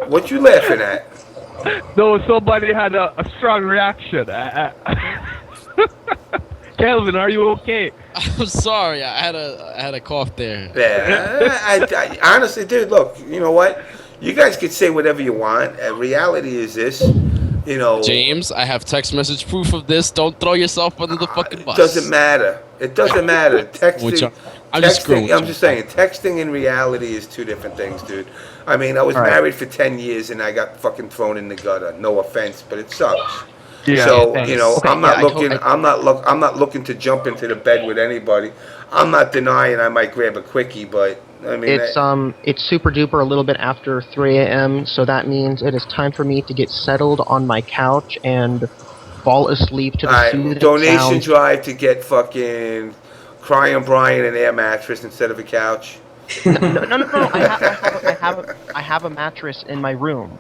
what you laughing at? No, somebody had a strong reaction. Kelvin, are you okay? I'm sorry, I had a cough there. Yeah, I honestly, dude, look, you know what? You guys can say whatever you want. Reality is this. You know, James, I have text message proof of this. Don't throw yourself under the fucking bus. It doesn't matter. It doesn't matter. Texting. I'm just saying, texting and reality is two different things, dude. I mean, I was married for 10 years and I got fucking thrown in the gutter. No offense, but it sucks. Yeah, so you know, okay, I'm not looking to jump into the bed with anybody. I'm not denying I might grab a quickie, but I mean, it's super duper a little bit after 3 a.m., so that means it is time for me to get settled on my couch and fall asleep to the soothing donation sounds. drive to get fucking Crying Brian an air mattress instead of a couch. No. I have a mattress in my room.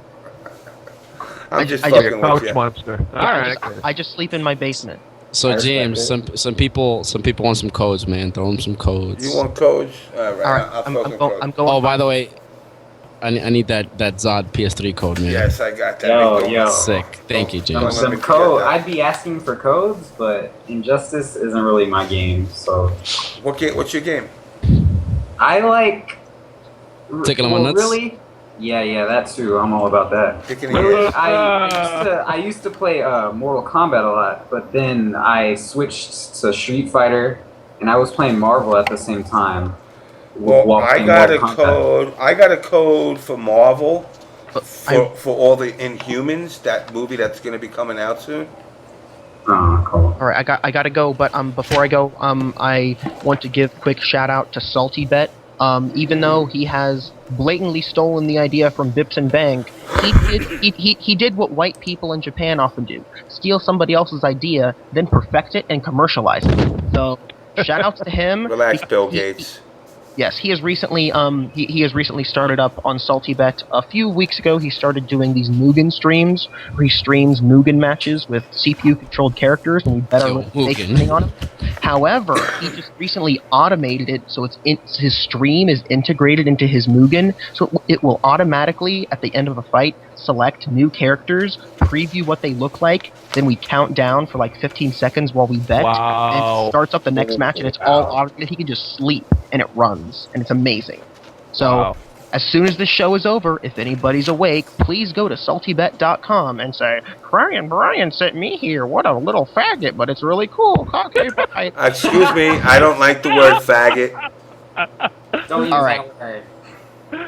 I'm just fucking with you. Monster. All right. I just sleep in my basement. So James, some people want some codes, man. Throw them some codes. You want codes? All right. I'm going. Oh, by the way, I need that Zod PS3 code, man. Yes, I got that. Yo. Sick. Thank you, James. Some code. I'd be asking for codes, but Injustice isn't really my game. So. What's your game? I like. Taking them on nuts. Really? Yeah, that's true. I'm all about that. Really, I used to play Mortal Kombat a lot, but then I switched to Street Fighter, and I was playing Marvel at the same time. Well, I got a code for Marvel for all the Inhumans, that movie that's going to be coming out soon. Oh, cool. All right, I gotta go, but before I go, I want to give a quick shout out to SaltyBet. Even though he has blatantly stolen the idea from Bips and Bank, he did what white people in Japan often do: steal somebody else's idea, then perfect it and commercialize it. So, shout outs to him. Relax, Bill Gates. Yes, he has recently he has recently started up on SaltyBet. A few weeks ago, he started doing these Mugen streams, where he streams Mugen matches with CPU-controlled characters, and we better make something on him. However, he just recently automated it, so his stream is integrated into his Mugen, so it will automatically, at the end of a fight, select new characters, preview what they look like, then we count down for like 15 seconds while we bet, and it starts up the next match, and it's all automated. He can just sleep, and it runs, and it's amazing. So, as soon as this show is over, if anybody's awake, please go to saltybet.com and say, Brian sent me here. What a little faggot, but it's really cool. Okay, bye. Excuse me, I don't like the word faggot. Don't use that word.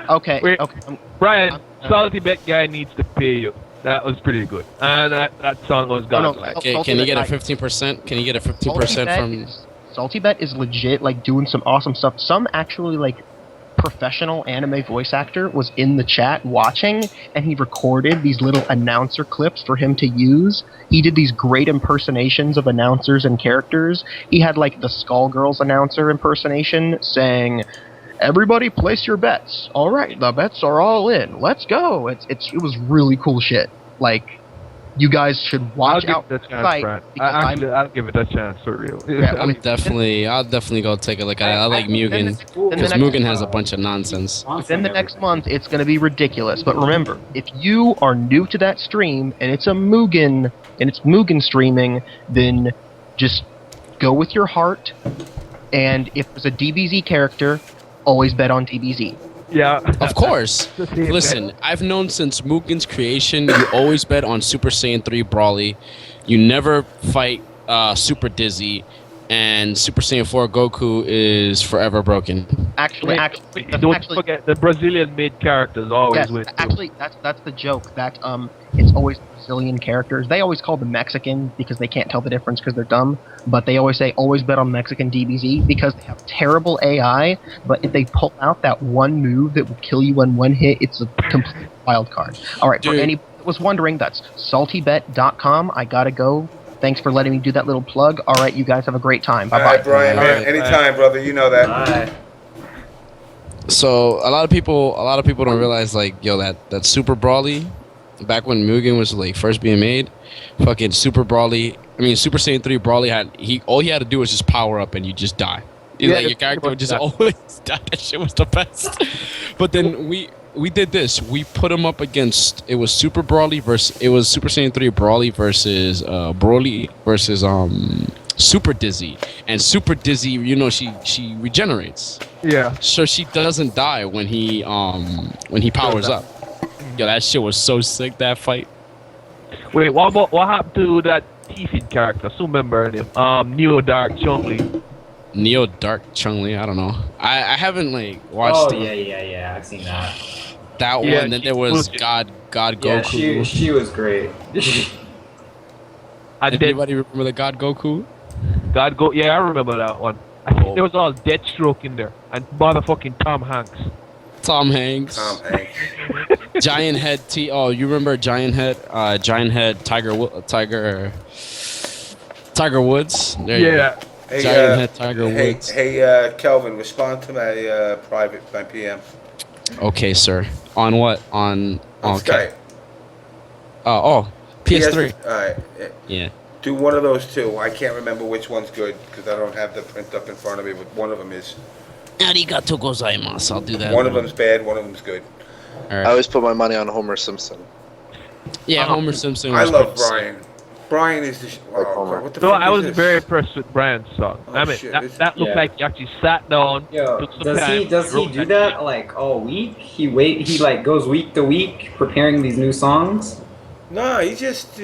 Okay. Wait, okay. Brian, SaltyBet guy needs to pay you. That was pretty good. And that song was godlike. Can you get a 15%? Can you get a 15% from... SaltyBet is legit, like, doing some awesome stuff. Some actually, like, professional anime voice actor was in the chat watching, and he recorded these little announcer clips for him to use. He did these great impersonations of announcers and characters. He had, like, the Skullgirls announcer impersonation saying, "Everybody place your bets. All right, the bets are all in. Let's go." It was really cool shit. Like, you guys should I'll watch give out it a for the chance, site Brad. because I'll give it a chance for real. Yeah, I'll definitely go take a look at it. I like Mugen because next- Mugen has a bunch of nonsense. within the next month, it's going to be ridiculous. But remember, if you are new to that stream and it's Mugen streaming, then just go with your heart. And if there's a DBZ character, always bet on DBZ. Yeah. Of course. Listen, I've known since Mugen's creation, you always bet on Super Saiyan 3 Brawly. You never fight Super Dizzy. And Super Saiyan 4 Goku is forever broken. Actually, Don't forget the Brazilian-made characters always yes, win. actually, that's the joke. That it's always Brazilian characters. They always call them Mexican because they can't tell the difference because they're dumb. But they always say always bet on Mexican DBZ because they have terrible AI. But if they pull out that one move that will kill you in one hit, it's a complete wild card. All right, for any that was wondering, that's saltybet.com. I gotta go. Thanks for letting me do that little plug. All right, you guys have a great time. Bye bye. All right, Brian, man. Anytime, brother. You know that. Bye. So a lot of people don't realize like that Super Brawly, back when Mugen was like first being made, fucking Super Saiyan 3 Brawly all he had to do was just power up and you just die. Yeah, Like your character would just always die. That shit was the best. But then we did this. We put him up against Super Saiyan 3 Brawly versus Broly versus Super Dizzy. And Super Dizzy, you know, she regenerates. Yeah. So she doesn't die when he powers up. Yo, that shit was so sick, that fight. Wait, what happened to that Tiffin character? I still remember him. Neo Dark Chun-Li. Neo Dark Chun-Li, I don't know. I haven't like watched yeah, I've seen that. that Yeah, one. Then there was God Goku. Yeah, she was great. And then Anybody remember the God Goku? yeah, I remember that one. I think there was all Deathstroke in there and motherfucking Tom Hanks. Tom Hanks. Giant Head Oh, you remember Giant Head? Giant Head Tiger Woods. There you go. Hey, Giant Head Tiger Woods. Hey, Kelvin, respond to my my PM. Okay, sir. On what? On Skype. PS3. All right. Yeah. Do one of those two. I can't remember which one's good because I don't have the print up in front of me, but one of them is. Arigato gozaimasu. I'll do that. One of them's bad, one of them's good. All I right. always put my money on Homer Simpson. Yeah, Homer Simpson. I was love pretty Brian. Brian is the. What the No, fuck I is was this? very impressed with Brian's song. Oh, I mean, shit, that looked like he actually sat down, took some time. Does he do that like all week? He like goes week to week preparing these new songs? No, he just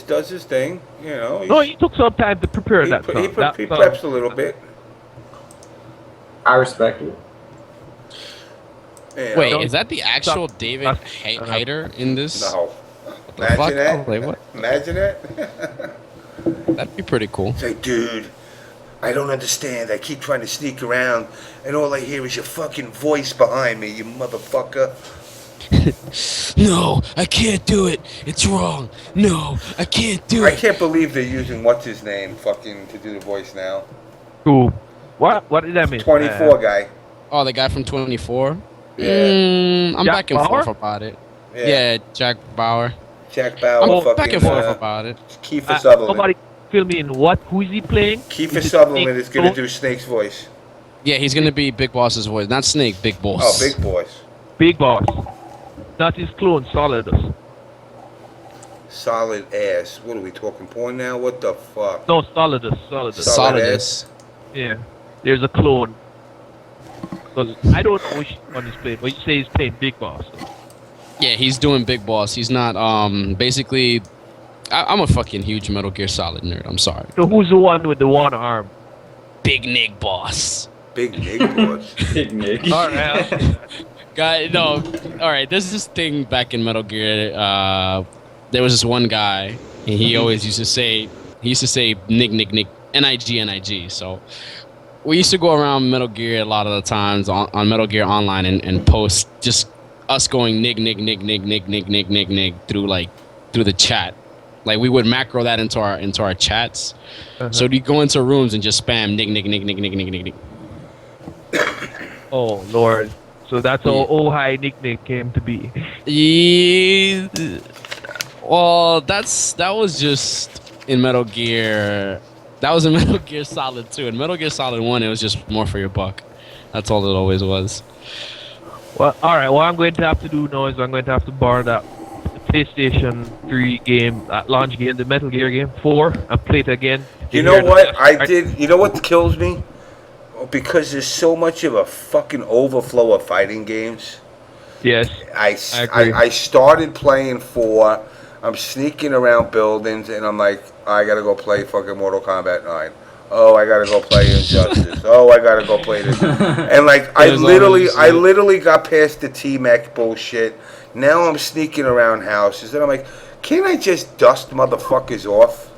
does his thing. No, he took some time to prepare that song. He preps a little bit. I respect it. Yeah. Wait, is that the actual David Hayter in this? No. What the fuck? Imagine that. I was like, what? Imagine that. That'd be pretty cool. It's like, dude, I don't understand. I keep trying to sneak around, and all I hear is your fucking voice behind me, you motherfucker. No, I can't do it. It's wrong. No, I can't do I it. can't believe they're using what's his name fucking to do the voice now. Cool. What did that mean? 24 guy. Oh, the guy from 24? Yeah. I'm Jack back and Bauer? forth about it. Yeah, Jack Bauer. Jack Bauer. I'm fucking, back and forth about it. Kiefer Sutherland. Somebody fill me in. Who is he playing? Kiefer Is it Sutherland Snake is going to Stone? do Snake's voice. Yeah, he's gonna be Big Boss's voice, not Snake. Big Boss. Oh, Big Boss. Big Boss. Not his clone, Solidus. Solid ass. What are we talking porn now? What the fuck? No, Solidus. Solidus. Yeah. There's a clone. Because I don't know which one he's playing, but you say he's playing Big Boss. Yeah, he's doing Big Boss. He's not. Basically, I'm a fucking huge Metal Gear Solid nerd. I'm sorry. So who's the one with the one arm? Big Nick Boss. Big Nick Boss. Big Nick. Alright. Guy, no. All right, there's this thing back in Metal Gear. There was this one guy, and he always used to say Nick, Nig. So we used to go around Metal Gear a lot of the times on Metal Gear Online and post just us going Nig through the chat. Like we would macro that into our chats. So we go into rooms and just spam Nig. Oh, Lord. So that's how Ojai Nick came to be. Yeah. Well, that was just in Metal Gear. That was in Metal Gear Solid 2. In Metal Gear Solid 1, it was just more for your buck. That's all it always was. Well, alright, what I'm going to have to do now is I'm going to have to borrow that PlayStation 3 game, that launch game, the Metal Gear game, 4, and play it again. You know what? I did. You know what kills me? Because there's so much of a fucking overflow of fighting games. Yes. I agree. started playing 4. I'm sneaking around buildings, and I'm like, I gotta go play fucking Mortal Kombat 9. Oh, I gotta go play Injustice. Oh, I gotta go play this. And like, I literally got past the T-Mech bullshit. Now I'm sneaking around houses, and I'm like, can't I just dust motherfuckers off?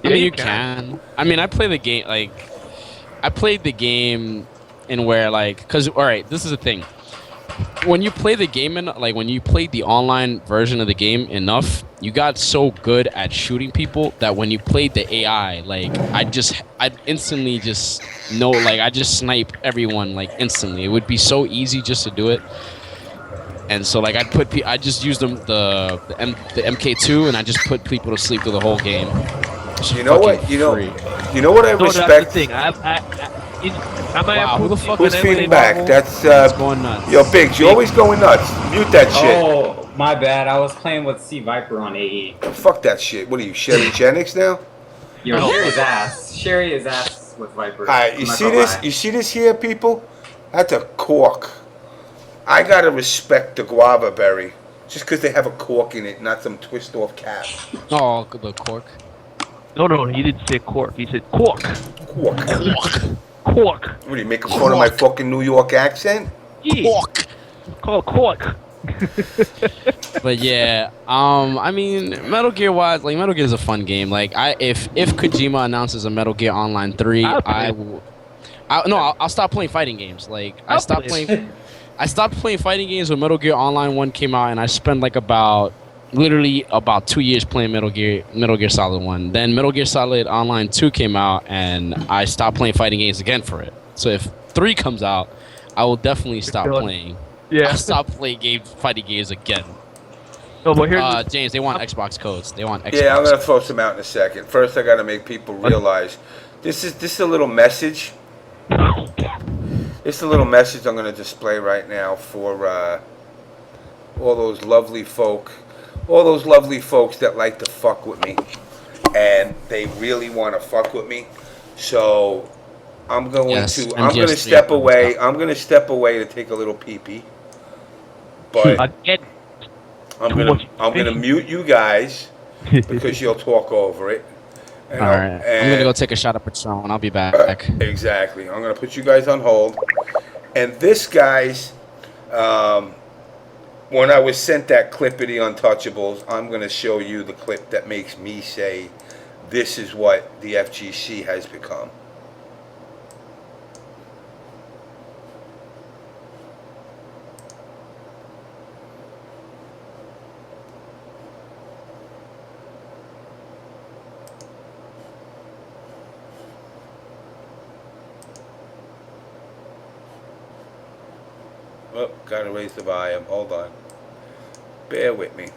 I mean, you can. I mean, I play the game, like, I played the game in where, like, because, alright, this is the thing. When you play the game, when you played the online version of the game enough, you got so good at shooting people that when you played the AI, like, I'd instantly just know, like, I just snipe everyone, like, instantly. It would be so easy just to do it. And so, like, I just used the MK2, and I just put people to sleep through the whole game. You know what? You know what I respect. That's the thing. Wow, who the fuck Who's is feeding back? That's going nuts. Yo, Biggs, you're always going nuts. Mute that shit. Oh, my bad. I was playing with C Viper on AE. Fuck that shit. What are you, Sherry Jennings now? Yo, Sherry's ass. Sherry is ass with Viper. Alright, you see this? You see this here, people? That's a cork. I gotta respect the guava berry. Just because they have a cork in it, not some twist off cap. Oh, the cork. No, he didn't say cork. He said cork. Cork. Cork. What are you making fun of my fucking New York accent? Yeah. Cork. Call cork. But yeah, I mean, Metal Gear wise, like, Metal Gear is a fun game. Like, if Kojima announces a Metal Gear Online 3, I'll stop playing fighting games. Like, I stopped playing fighting games when Metal Gear Online 1 came out, and I spent like literally about 2 years playing Metal Gear Solid 1. Then Metal Gear Solid Online 2 came out, and I stopped playing fighting games again for it. So if 3 comes out, I will definitely stop playing. Yeah. I'll stop playing fighting games again. No, but here's James, they want Xbox codes. They want Xbox. Yeah, I'm gonna throw some out in a second. First, I gotta make people realize this is a little message. It's a little message I'm gonna display right now for all those lovely folks that like to fuck with me, and they really want to fuck with me. So I'm gonna step away. I'm gonna step away to take a little pee-pee. But I'm gonna mute you guys because you'll talk over it. All right. I'm gonna go take a shot of Patron. I'll be back. Exactly. I'm gonna put you guys on hold. And this, guys, when I was sent that clip of the Untouchables, I'm gonna show you the clip that makes me say, this is what the FGC has become. Oh, gotta raise the volume. Hold on. Bear with me.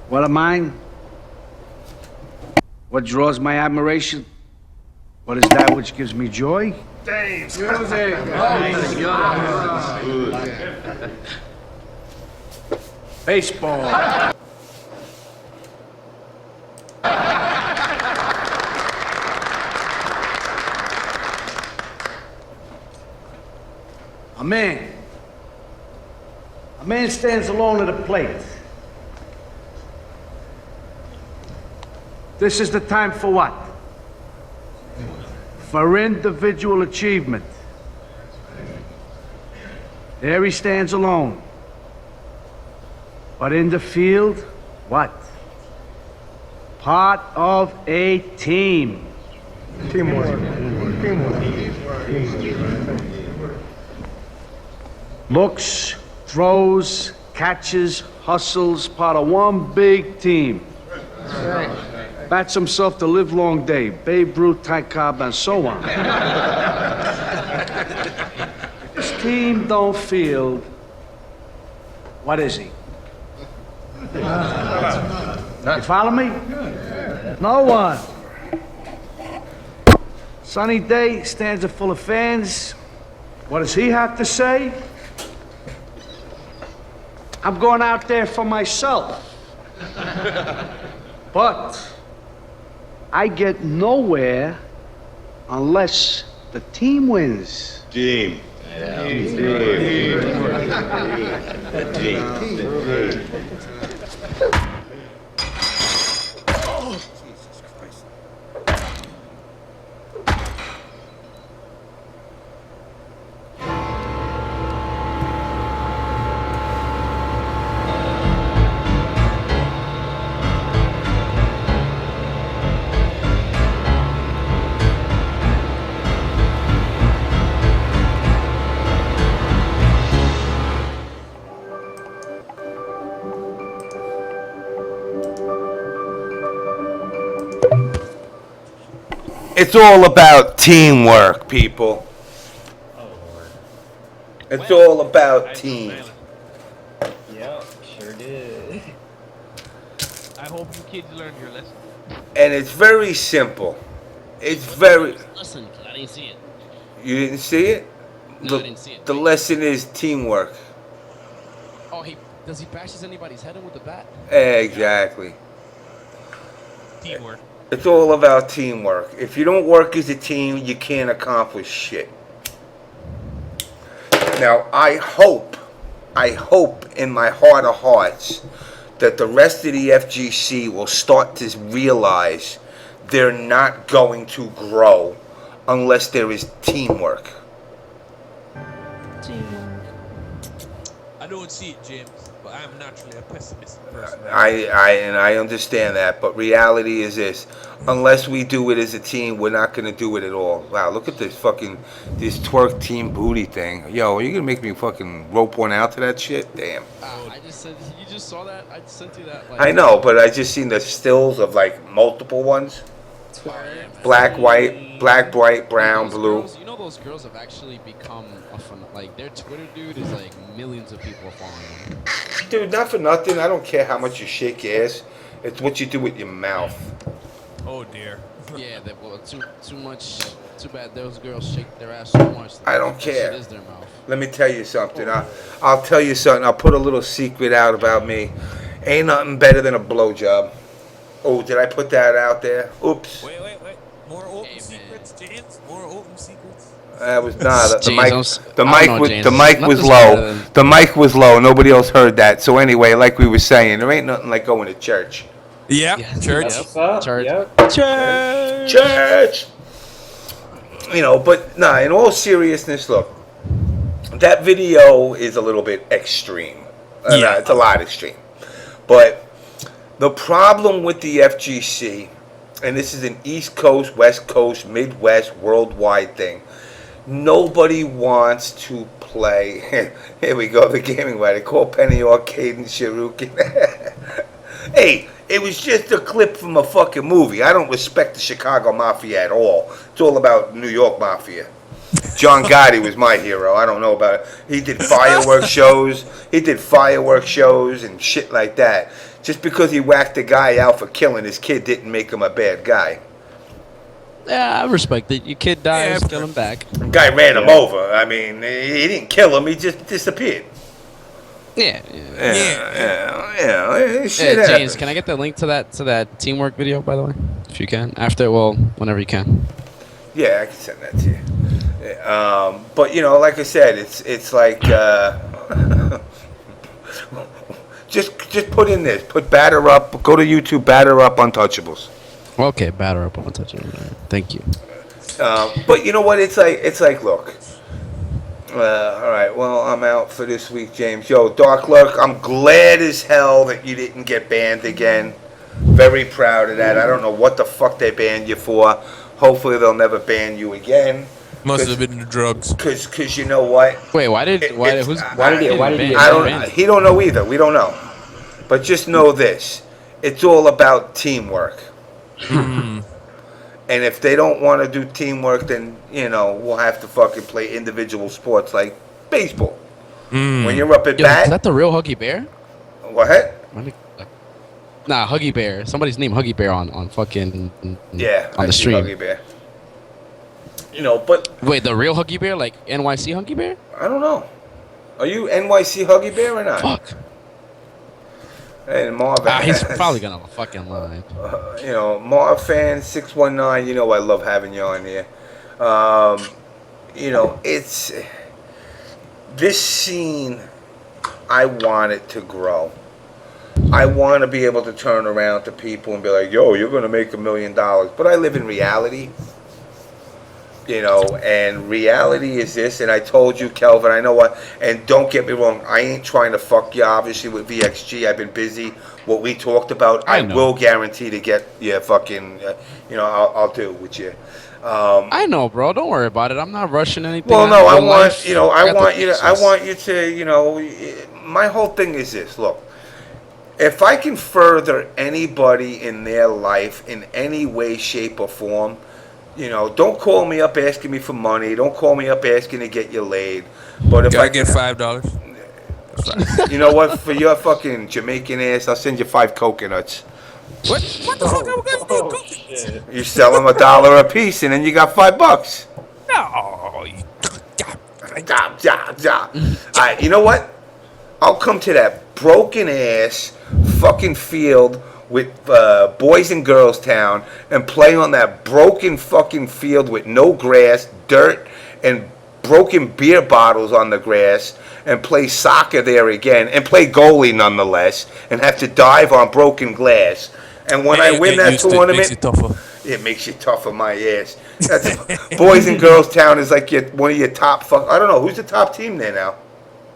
What of mine? What draws my admiration? What is that which gives me joy? Music! Baseball. A man stands alone at a plate. This is the time for what? For individual achievement. There he stands alone. But in the field, what? Part of a team. Teamwork. Looks, throws, catches, hustles, part of one big team. bats himself the livelong day. Babe Ruth, Ty Cobb, and so on. This team don't field. What is he? You follow me? No one. Sunny day, stands are full of fans. What does he have to say? I'm going out there for myself. But I get nowhere unless the team wins. Team. It's all about teamwork, people. It's all about team. Yep, sure did. I hope you kids learned your lesson. And it's very simple. It's very... Listen, I didn't see it. You didn't see it? No, I didn't see it. The lesson is teamwork. Oh, does he bashes anybody's head in with the bat? Exactly. Teamwork. It's all about teamwork. If you don't work as a team, you can't accomplish shit. Now, I hope in my heart of hearts that the rest of the FGC will start to realize they're not going to grow unless there is teamwork. I don't see it, James, but I'm naturally a pessimistic person. I understand that, but reality is this: unless we do it as a team, we're not gonna do it at all. Wow, look at this this twerk team booty thing. Yo, are you gonna make me fucking rope one out to that shit? Damn. I just said, you just saw that? I just sent you that. Like, I know, but I just seen the stills of like multiple ones. Black, white, black, white, brown, blue. Girls, you know those girls have actually become like their Twitter dude is like millions of people following them. Dude, not for nothing. I don't care how much you shake your ass. It's what you do with your mouth. Oh dear. Yeah, too much. Too bad those girls shake their ass so much. I don't that care. shit is their mouth. Let me tell you something. I'll tell you something. I'll put a little secret out about me. Ain't nothing better than a blowjob. Oh, did I put that out there? Oops. Wait. More open secrets, James? More open secrets? That was not the mic. James, The mic was low. The mic was low. Nobody else heard that. So anyway, like we were saying, there ain't nothing like going to church. Yeah, church. Church. Yep. Church. You know, but nah. In all seriousness, look, that video is a little bit extreme. Yeah, it's a lot extreme. But the problem with the FGC, and this is an East Coast, West Coast, Midwest, worldwide thing. Nobody wants to play. Here we go, the gaming way. They call Penny Arcade and Shirukin. Hey, it was just a clip from a fucking movie. I don't respect the Chicago Mafia at all. It's all about New York Mafia. John Gotti was my hero. I don't know about it. He did fireworks shows. He did fireworks shows and shit like that. Just because he whacked a guy out for killing his kid didn't make him a bad guy. Yeah, I respect it. Your kid dies, kill him back. Guy ran him over. I mean, he didn't kill him. He just disappeared. Yeah. Shit James, happens. can I get the link to that teamwork video, by the way, if you can? Whenever you can. Yeah, I can send that to you. But you know, like I said, it's like just put in this. Put batter up. Go to YouTube. Batter up Untouchables. Okay, batter up on touch. Thank you. But you know what? It's like look. All right. Well, I'm out for this week, James. Yo, Dark Lurk, I'm glad as hell that you didn't get banned again. Very proud of that. I don't know what the fuck they banned you for. Hopefully they'll never ban you again. Must have been the drugs. Cause you know what? Wait, why did he? He don't know either. We don't know. But just know this: it's all about teamwork. Mm. And if they don't want to do teamwork, then we'll have to fucking play individual sports like baseball. When you're up at Yo, bat, is that the real Huggy Bear? what? Nah, Huggy Bear. Somebody's named Huggy Bear on fucking Yeah, on I the see stream. Huggy Bear. But Wait, the real Huggy Bear, like NYC Huggy Bear? I don't know. Are you NYC Huggy Bear or not? Fuck. And Marv, He's probably gonna fucking lie. Marv fan 619. I love having you on here. It's this scene. I want it to grow. I want to be able to turn around to people and be like, "Yo, you're gonna make $1 million." But I live in reality. And reality is this, and I told you, Kelvin, I know what, and don't get me wrong, I ain't trying to fuck you, obviously, with VXG. I've been busy. What we talked about, I will guarantee to get fucking, I'll do with you. I know, bro. Don't worry about it. I'm not rushing anything. Well, no, I want you to, my whole thing is this. Look, if I can further anybody in their life in any way, shape, or form, don't call me up asking me for money. Don't call me up asking to get you laid. But if I get $5, you know what? For your fucking Jamaican ass, I'll send you 5 coconuts. what the fuck am I gonna do? Shit. You sell them $1 a piece, and then you got $5. No. Alright, you know what? I'll come to that broken ass fucking field with Boys and Girls Town and play on that broken fucking field with no grass, dirt, and broken beer bottles on the grass, and play soccer there again, and play goalie nonetheless, and have to dive on broken glass. And when I win that tournament, it makes you tougher, my ass. Boys and Girls Town is like one of your top I don't know, who's the top team there now?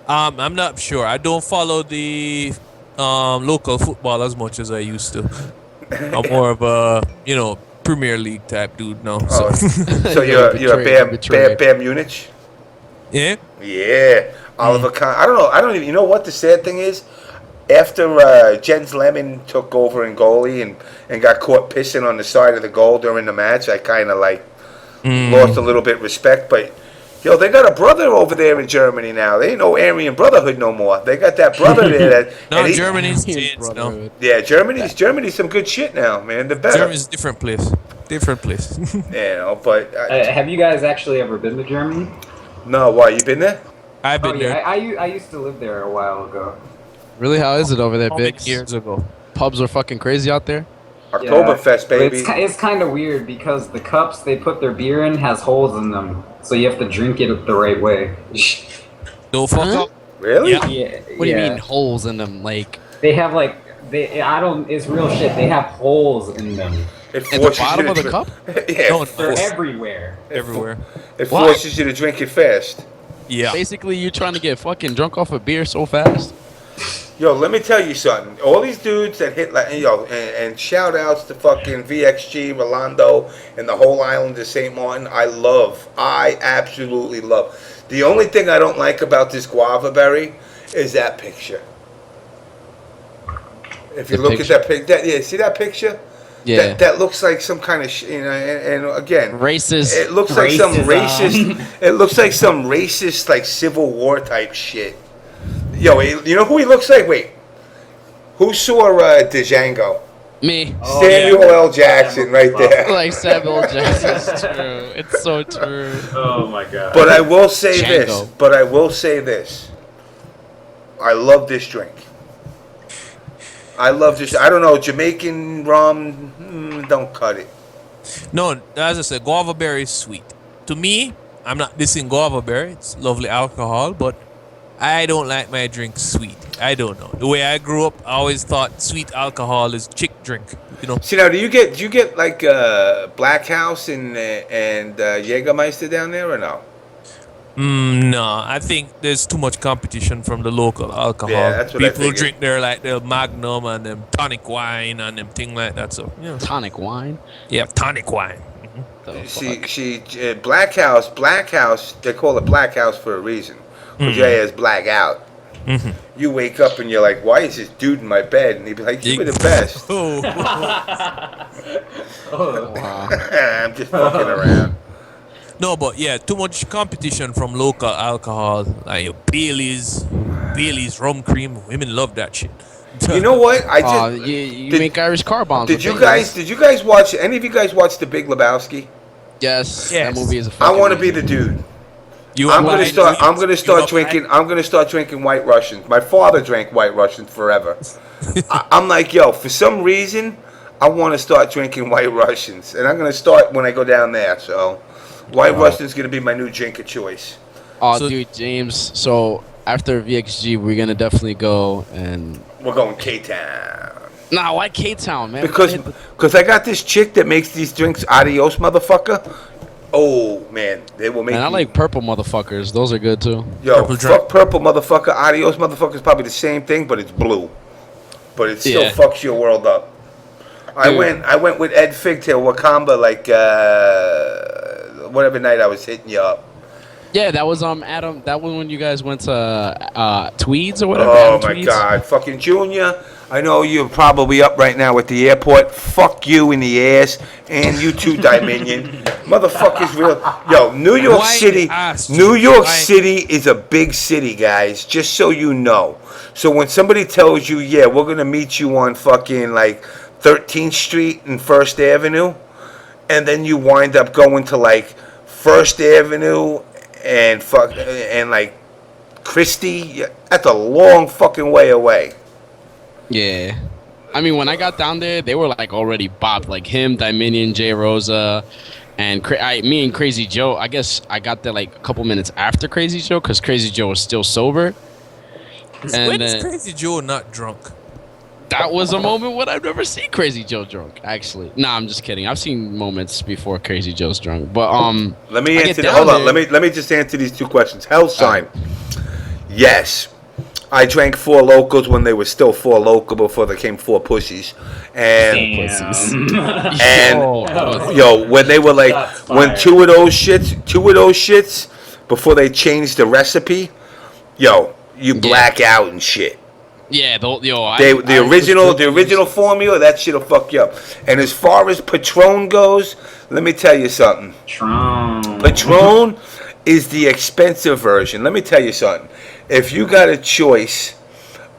I'm not sure. I don't follow the local football as much as I used to. I'm more of a Premier League type dude now. So, so you're a Bayern Munich? Yeah. Yeah. Oliver Kahn. I don't know. I don't even. You know what the sad thing is? After Jens Lehmann took over in goalie and got caught pissing on the side of the goal during the match, I kind of lost a little bit respect. But they got a brother over there in Germany now. They ain't no Aryan Brotherhood no more. They got that brother there. Germany's changed now. Yeah, Germany's some good shit now, man. The better. Germany's a different place. But have you guys actually ever been to Germany? No. Why, you been there? I've been there. I used to live there a while ago. Really? How is it over there, Biggs? Years ago. Pubs are fucking crazy out there? Oktoberfest, baby. It's kind of weird because the cups they put their beer in has holes in them, so you have to drink it the right way. No fuck up. Really? Yeah. What do you mean holes in them? Like they have it's real shit. They have holes in them. At the bottom of the cup? Yeah. No, they're everywhere. It forces you to drink it fast. Yeah. Basically, you're trying to get fucking drunk off a beer so fast. Yo, let me tell you something. All these dudes that hit and shout outs to fucking VXG, Rolando, and the whole island of St. Martin. I absolutely love. The only thing I don't like about this guava berry is that picture. If you look at that picture, see that picture? Yeah. That looks like some kind of and again, racist. It looks like some racist. It looks like some racist, like Civil War type shit. Yo, you know who he looks like? Wait, who saw Django? Me. Samuel L. Jackson, right there. Like Samuel L. Jackson. It's true. It's so true. Oh my god. But I will say this. I love this drink. I don't know, Jamaican rum, don't cut it. No, as I said, guava berry is sweet. To me, I'm not dissing guava berry. It's lovely alcohol, but I don't like my drink sweet. I don't know. The way I grew up, I always thought sweet alcohol is chick drink. See now, do you get like Black House and Jägermeister down there or no? No, I think there's too much competition from the local alcohol. Yeah, that's what I People figured. drink their Magnum and them tonic wine and them thing like that. So Tonic wine? Yeah, tonic wine. See, Black House. They call it Black House for a reason. Because your ass black out. you wake up and you're like, why is this dude in my bed? And he'd be like, you were the best. I'm just fucking around. No, but yeah, too much competition from local alcohol. Like Bailey's rum cream. Women love that shit. You know what? I just you make Irish car bombs. Did you guys watch? Any of you guys watch The Big Lebowski? Yes. That movie is a I want to be the dude. I'm gonna start drinking White Russians. My father drank White Russians forever. I'm like, yo, for some reason, I want to start drinking White Russians, and I'm gonna start when I go down there. So, White Russian's gonna be my new drink of choice. Oh, dude, James. So after VXG, we're gonna definitely go and we're going K-Town. Nah, why K-Town, man? Because I got this chick that makes these drinks. Adios, motherfucker. Oh man, they will make. And I like purple motherfuckers. Those are good too. Yo, fuck purple motherfucker. Adios, motherfucker is probably the same thing, but it's blue. But it still fucks your world up. I went with Ed Figtail Wakamba like whatever night I was hitting you up. Yeah, that was Adam. That was when you guys went to Tweeds or whatever. Oh my God, fucking Junior. I know you're probably up right now at the airport. Fuck you in the ass, and you too, Dominion. Motherfuckers, real. Yo, New York City. New York City is a big city, guys. Just so you know. So when somebody tells you, yeah, we're gonna meet you on fucking like 13th Street and First Avenue, and then you wind up going to like First Avenue and like Christie, that's a long fucking way away. Yeah. I mean, when I got down there, they were like already bopped. Like him, Dominion, J. Rosa, and me and Crazy Joe. I guess I got there like a couple minutes after Crazy Joe because Crazy Joe was still sober. When is Crazy Joe not drunk? That was a moment when I've never seen Crazy Joe drunk, actually. Nah, I'm just kidding. I've seen moments before Crazy Joe's drunk. But let me answer. Hold on. Let me just answer these two questions. Hell sign. Yes. I drank Four Locals when they were still Four Local before they came Four Pussies, and yo, when they were like when two of those shits before they changed the recipe, yo, you black out and shit. Yeah, the original formula, that shit'll fuck you up. And as far as Patron goes, let me tell you something. Patron is the expensive version. Let me tell you something. If you got a choice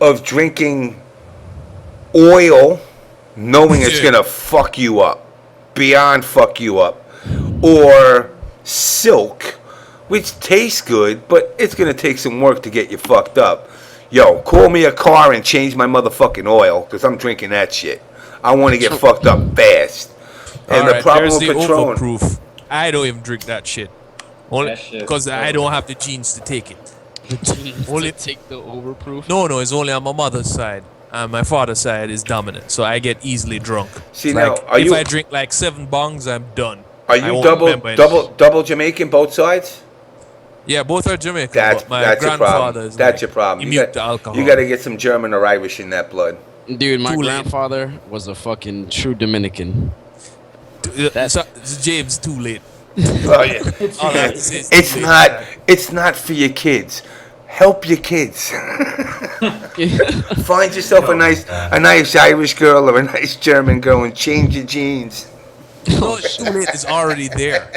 of drinking oil, knowing it's gonna fuck you up, beyond fuck you up, or silk, which tastes good, but it's gonna take some work to get you fucked up. Yo, call me a car and change my motherfucking oil, because I'm drinking that shit. I want to get fucked up fast. And the problem with Patron... Overproof. I don't even drink that shit. Only because I don't have the genes to take it. Only take the overproof? No, it's only on my mother's side. My father's side is dominant, so I get easily drunk. See, like, now, if I drink like 7 bongs, I'm done. Are you double Jamaican both sides? Yeah, both are Jamaican. That's your problem. That's your problem. You got to get some German or Irish in that blood. Dude, my grandfather was a fucking true Dominican. James, too late. Oh yeah. It's not for your kids. Help your kids. Find yourself a nice Irish girl or a nice German girl and change your genes. No, it's too late. It's already there.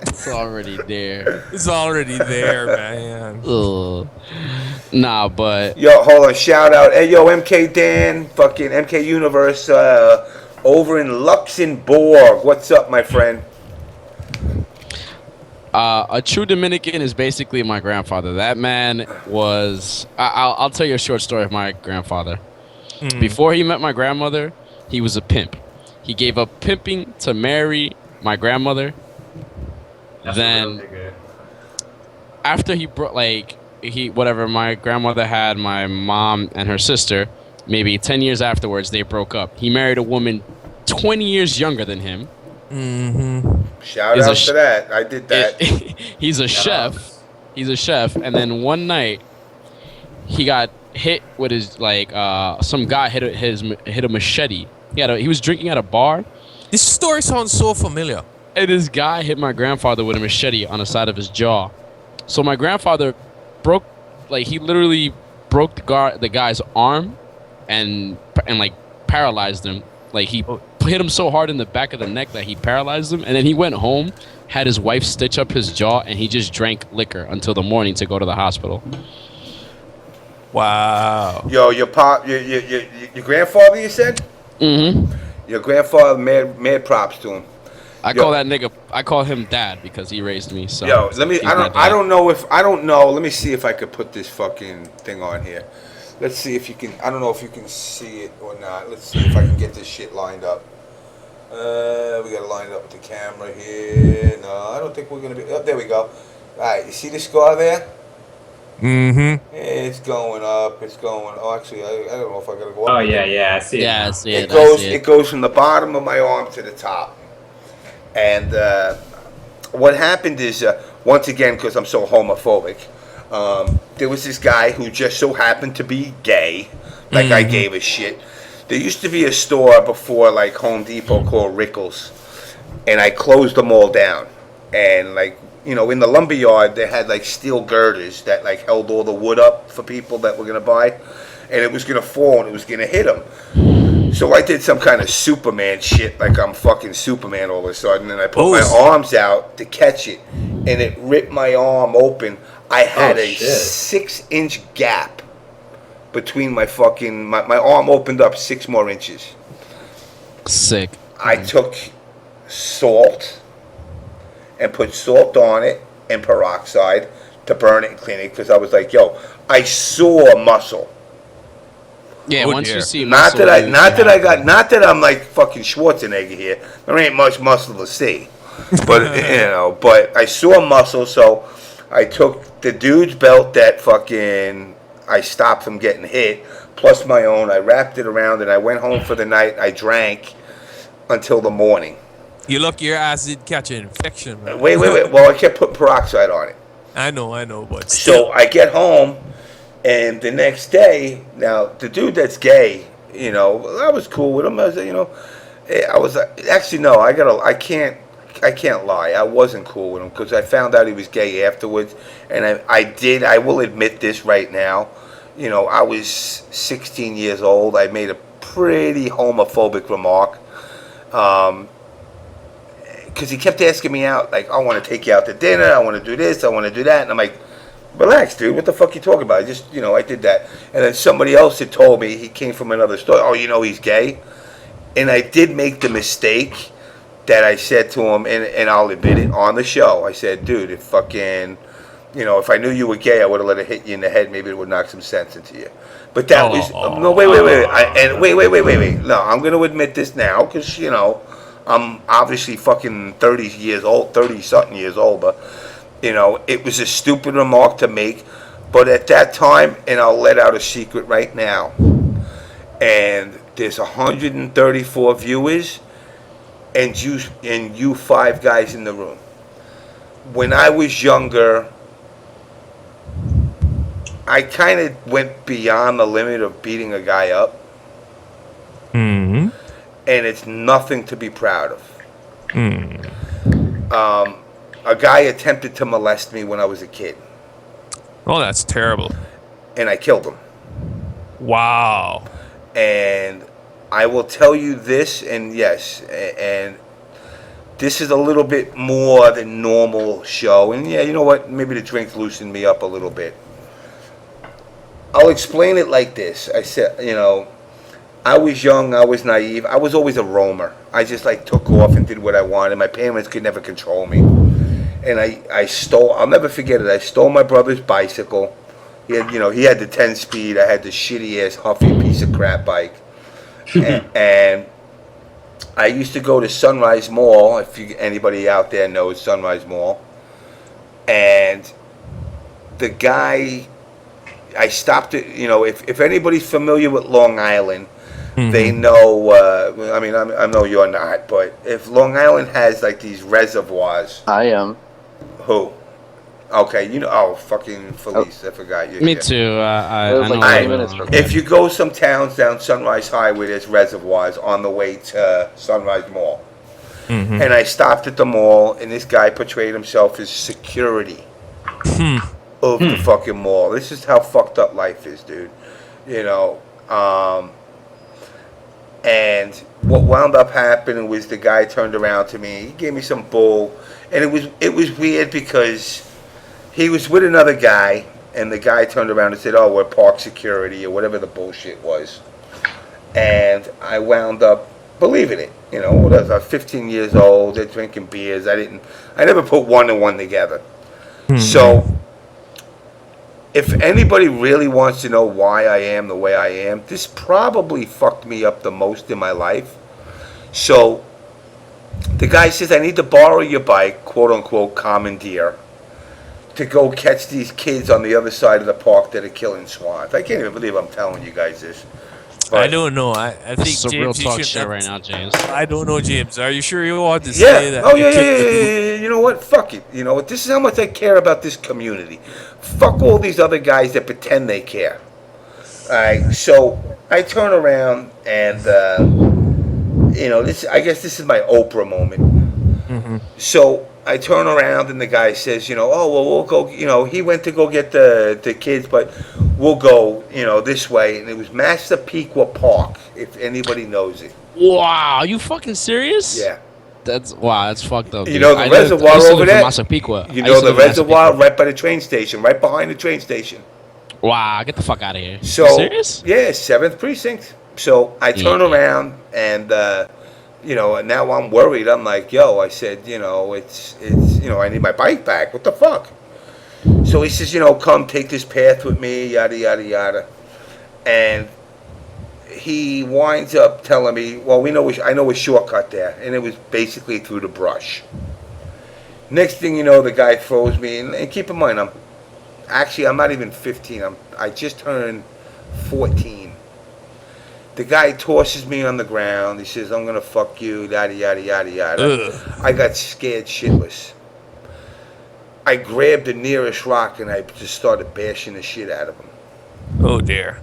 It's already there. It's already there, man. Ugh. Nah, but yo, hold on. Shout out, hey yo, MK Dan, fucking MK Universe, over in Luxembourg. What's up, my friend? A true Dominican is basically my grandfather. That man was... I'll tell you a short story of my grandfather. Before he met my grandmother, he was a pimp. He gave up pimping to marry my grandmother. Then, after he brought, my grandmother had my mom and her sister, maybe 10 years afterwards, they broke up. He married a woman 20 years younger than him. Shout out to that. I did that. He's a chef. He's a chef. And then one night, he got hit with his, some guy hit a machete. He was drinking at a bar. This story sounds so familiar. And this guy hit my grandfather with a machete on the side of his jaw. So my grandfather broke, he literally broke the guy's arm and like paralyzed him. Like he hit him so hard in the back of the neck that he paralyzed him, and then he went home, had his wife stitch up his jaw, and he just drank liquor until the morning to go to the hospital. Wow. Yo, your grandfather, you said? Mm-hmm. Your grandfather, mad props to him. I call him dad because he raised me. So yo, I don't know. Let me see if I could put this fucking thing on here. Let's see if you can. I don't know if you can see it or not. Let's see if I can get this shit lined up. We gotta line it up with the camera here. No, I don't think we're gonna be. Oh, there we go. All right, you see the scar there? Mm-hmm. It's going up. It's going. Oh, actually, I don't know if I gotta go up. Oh yeah, I see it. Yeah, I see it. It goes from the bottom of my arm to the top. And what happened is, once again, because I'm so homophobic, there was this guy who just so happened to be gay. Like I gave a shit. There used to be a store before, like Home Depot, called Rickles, and I closed them all down. And like, you know, in the lumber yard, they had like steel girders that like held all the wood up for people that were gonna buy, and it was gonna fall and it was gonna hit them. So I did some kind of Superman shit, like I'm fucking Superman all of a sudden, and I put my arms out to catch it, and it ripped my arm open. I had a 6-inch gap between my fucking, my arm opened up 6 more inches. Sick. I took salt and put salt on it and peroxide to burn it and clean it, because I was like, yo, I saw muscle. Yeah, once you see not muscle, that I'm like fucking Schwarzenegger here. There ain't much muscle to see, but but I saw muscle. So I took the dude's belt that fucking I stopped from getting hit, plus my own. I wrapped it around and I went home for the night. I drank until the morning. You lucky your ass didn't catch an infection, man. Wait. Well, I kept putting peroxide on it. I know, but still. So I get home. And the next day, now the dude that's gay, you know, I was cool with him. I was, actually no, I can't lie. I wasn't cool with him because I found out he was gay afterwards, and I will admit this right now. You know, I was 16 years old. I made a pretty homophobic remark, because he kept asking me out, like, I want to take you out to dinner. I want to do this. I want to do that, and I'm like, relax, dude. What the fuck you talking about? I did that. And then somebody else had told me, he came from another store, oh, you know he's gay? And I did make the mistake that I said to him, and I'll admit it, on the show. I said, dude, if fucking, if I knew you were gay, I would have let it hit you in the head. Maybe it would knock some sense into you. But that was, no, wait. Wait. No, I'm going to admit this now, because, I'm obviously fucking 30-something years old, but it was a stupid remark to make, but at that time, and I'll let out a secret right now, and there's 134 viewers, and you 5 guys in the room. When I was younger, I kind of went beyond the limit of beating a guy up, Mm-hmm. and it's nothing to be proud of. Mm. A guy attempted to molest me when I was a kid. Oh, that's terrible. And I killed him. Wow. And I will tell you this, and yes, and this is a little bit more than normal show. And yeah, you know what? Maybe the drink loosened me up a little bit. I'll explain it like this. I said, I was young, I was naive, I was always a roamer. I just took off and did what I wanted. My parents could never control me. And I stole, I'll never forget it, I stole my brother's bicycle. He had the 10-speed, I had the shitty ass Huffy piece of crap bike. and I used to go to Sunrise Mall, if anybody out there knows Sunrise Mall. And the guy, I stopped it, if anybody's familiar with Long Island, they know, I know you're not, but if Long Island has these reservoirs. I am. Who? Okay, fucking Pherleece, I forgot you. Me too. I It was know. 20 minutes from If you go some towns down Sunrise Highway, there's reservoirs on the way to Sunrise Mall. And I stopped at the mall, and this guy portrayed himself as security. of the fucking mall. This is how fucked up life is, dude. You know, and what wound up happening was the guy turned around to me. He gave me some bull, and it was weird because he was with another guy, and the guy turned around and said, "Oh, we're park security," or whatever the bullshit was. And I wound up believing it. You know, I was 15 years old. They're drinking beers. I never put one and one together. So, if anybody really wants to know why I am the way I am, this probably fucked me up the most in my life. So, the guy says, I need to borrow your bike, quote unquote, commandeer, to go catch these kids on the other side of the park that are killing swans. I can't even believe I'm telling you guys this. But I don't know. I think This is James, real you talk should shit not- right now, James. I don't know, James. Are you sure you want to say that? Oh, you yeah. kicked the dude? You know what? Fuck it. You know what? This is how much I care about this community. Fuck all these other guys that pretend they care. Alright, so I turn around and, you know, I guess this is my Oprah moment. So I turn around and the guy says, you know, oh, well, we'll go, you know, he went to go get the kids, but we'll go, you know, this way. And it was Massapequa Park, if anybody knows it. Wow, are you fucking serious? Yeah. That's fucked up. You dude. know the reservoir I used to over live in there? Massapequa. You I know used to the live in reservoir Massapequa. right by the train station, right behind the train station. Wow, get the fuck out of here. So, You serious? yeah, 7th precinct. So I turn around and, you know, and now I'm worried. I'm like, yo, I said, you know, it's, you know, I need my bike back. What the fuck? So he says, you know, come take this path with me, yada, yada, yada. And he winds up telling me, well, I know a shortcut there. And it was basically through the brush. Next thing you know, the guy throws me, and keep in mind, I'm not even 15. I just turned 14. The guy tosses me on the ground. He says, I'm going to fuck you, yada, yada, yada, yada. I got scared shitless. I grabbed the nearest rock and I just started bashing the shit out of him. Oh, dear.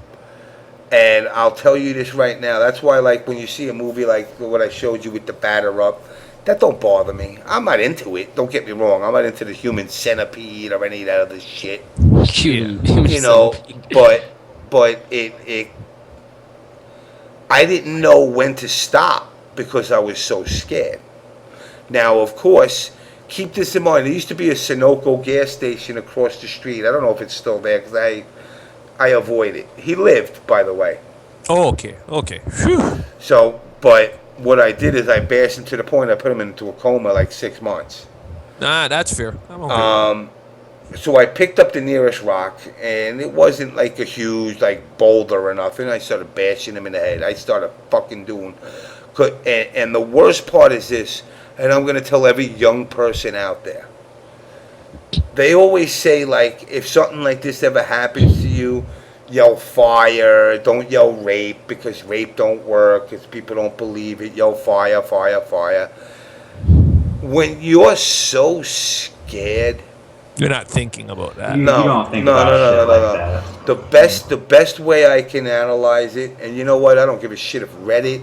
And I'll tell you this right now. That's why, like, when you see a movie like what I showed you with the batter up, that don't bother me. I'm not into it. Don't get me wrong. I'm not into the human centipede or any of that other shit. You know, but I didn't know when to stop because I was so scared. Now, of course, keep this in mind. There used to be a Sunoco gas station across the street. I don't know if it's still there because I avoid it. He lived, by the way. Oh, okay. Whew. So, but what I did is I bashed him to the point I put him into a coma like 6 months. Nah, that's fair. I'm okay. So I picked up the nearest rock, and it wasn't like a huge like boulder or nothing. I started bashing him in the head. I started fucking doing, and the worst part is this, and I'm gonna tell every young person out there. They always say, like, if something like this ever happens to you, yell fire, don't yell rape, because rape don't work, because people don't believe it, yell fire, fire, fire. When you're so scared, you're not thinking about that. You don't think about shit like that. The best way I can analyze it, and you know what, I don't give a shit if Reddit,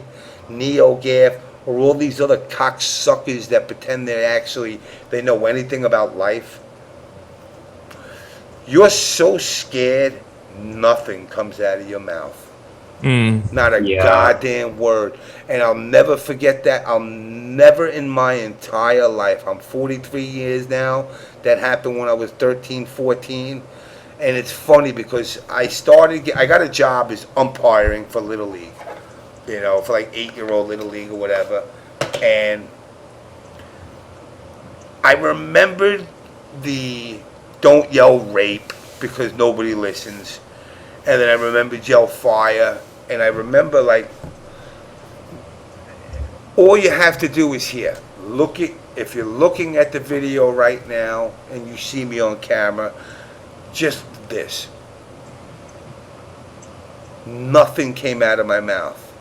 NeoGAF, or all these other cocksuckers that pretend they know anything about life. You're so scared, nothing comes out of your mouth. Not a goddamn word. And I'll never forget that. I'll never in my entire life. I'm 43 years now. That happened when I was 13, 14. And it's funny because I got a job as umpiring for Little League. You know, for like 8-year-old Little League or whatever. And I remembered the don't yell rape because nobody listens. And then I remembered yell fire. And I remember, like, all you have to do is here. If you're looking at the video right now and you see me on camera, just this. Nothing came out of my mouth.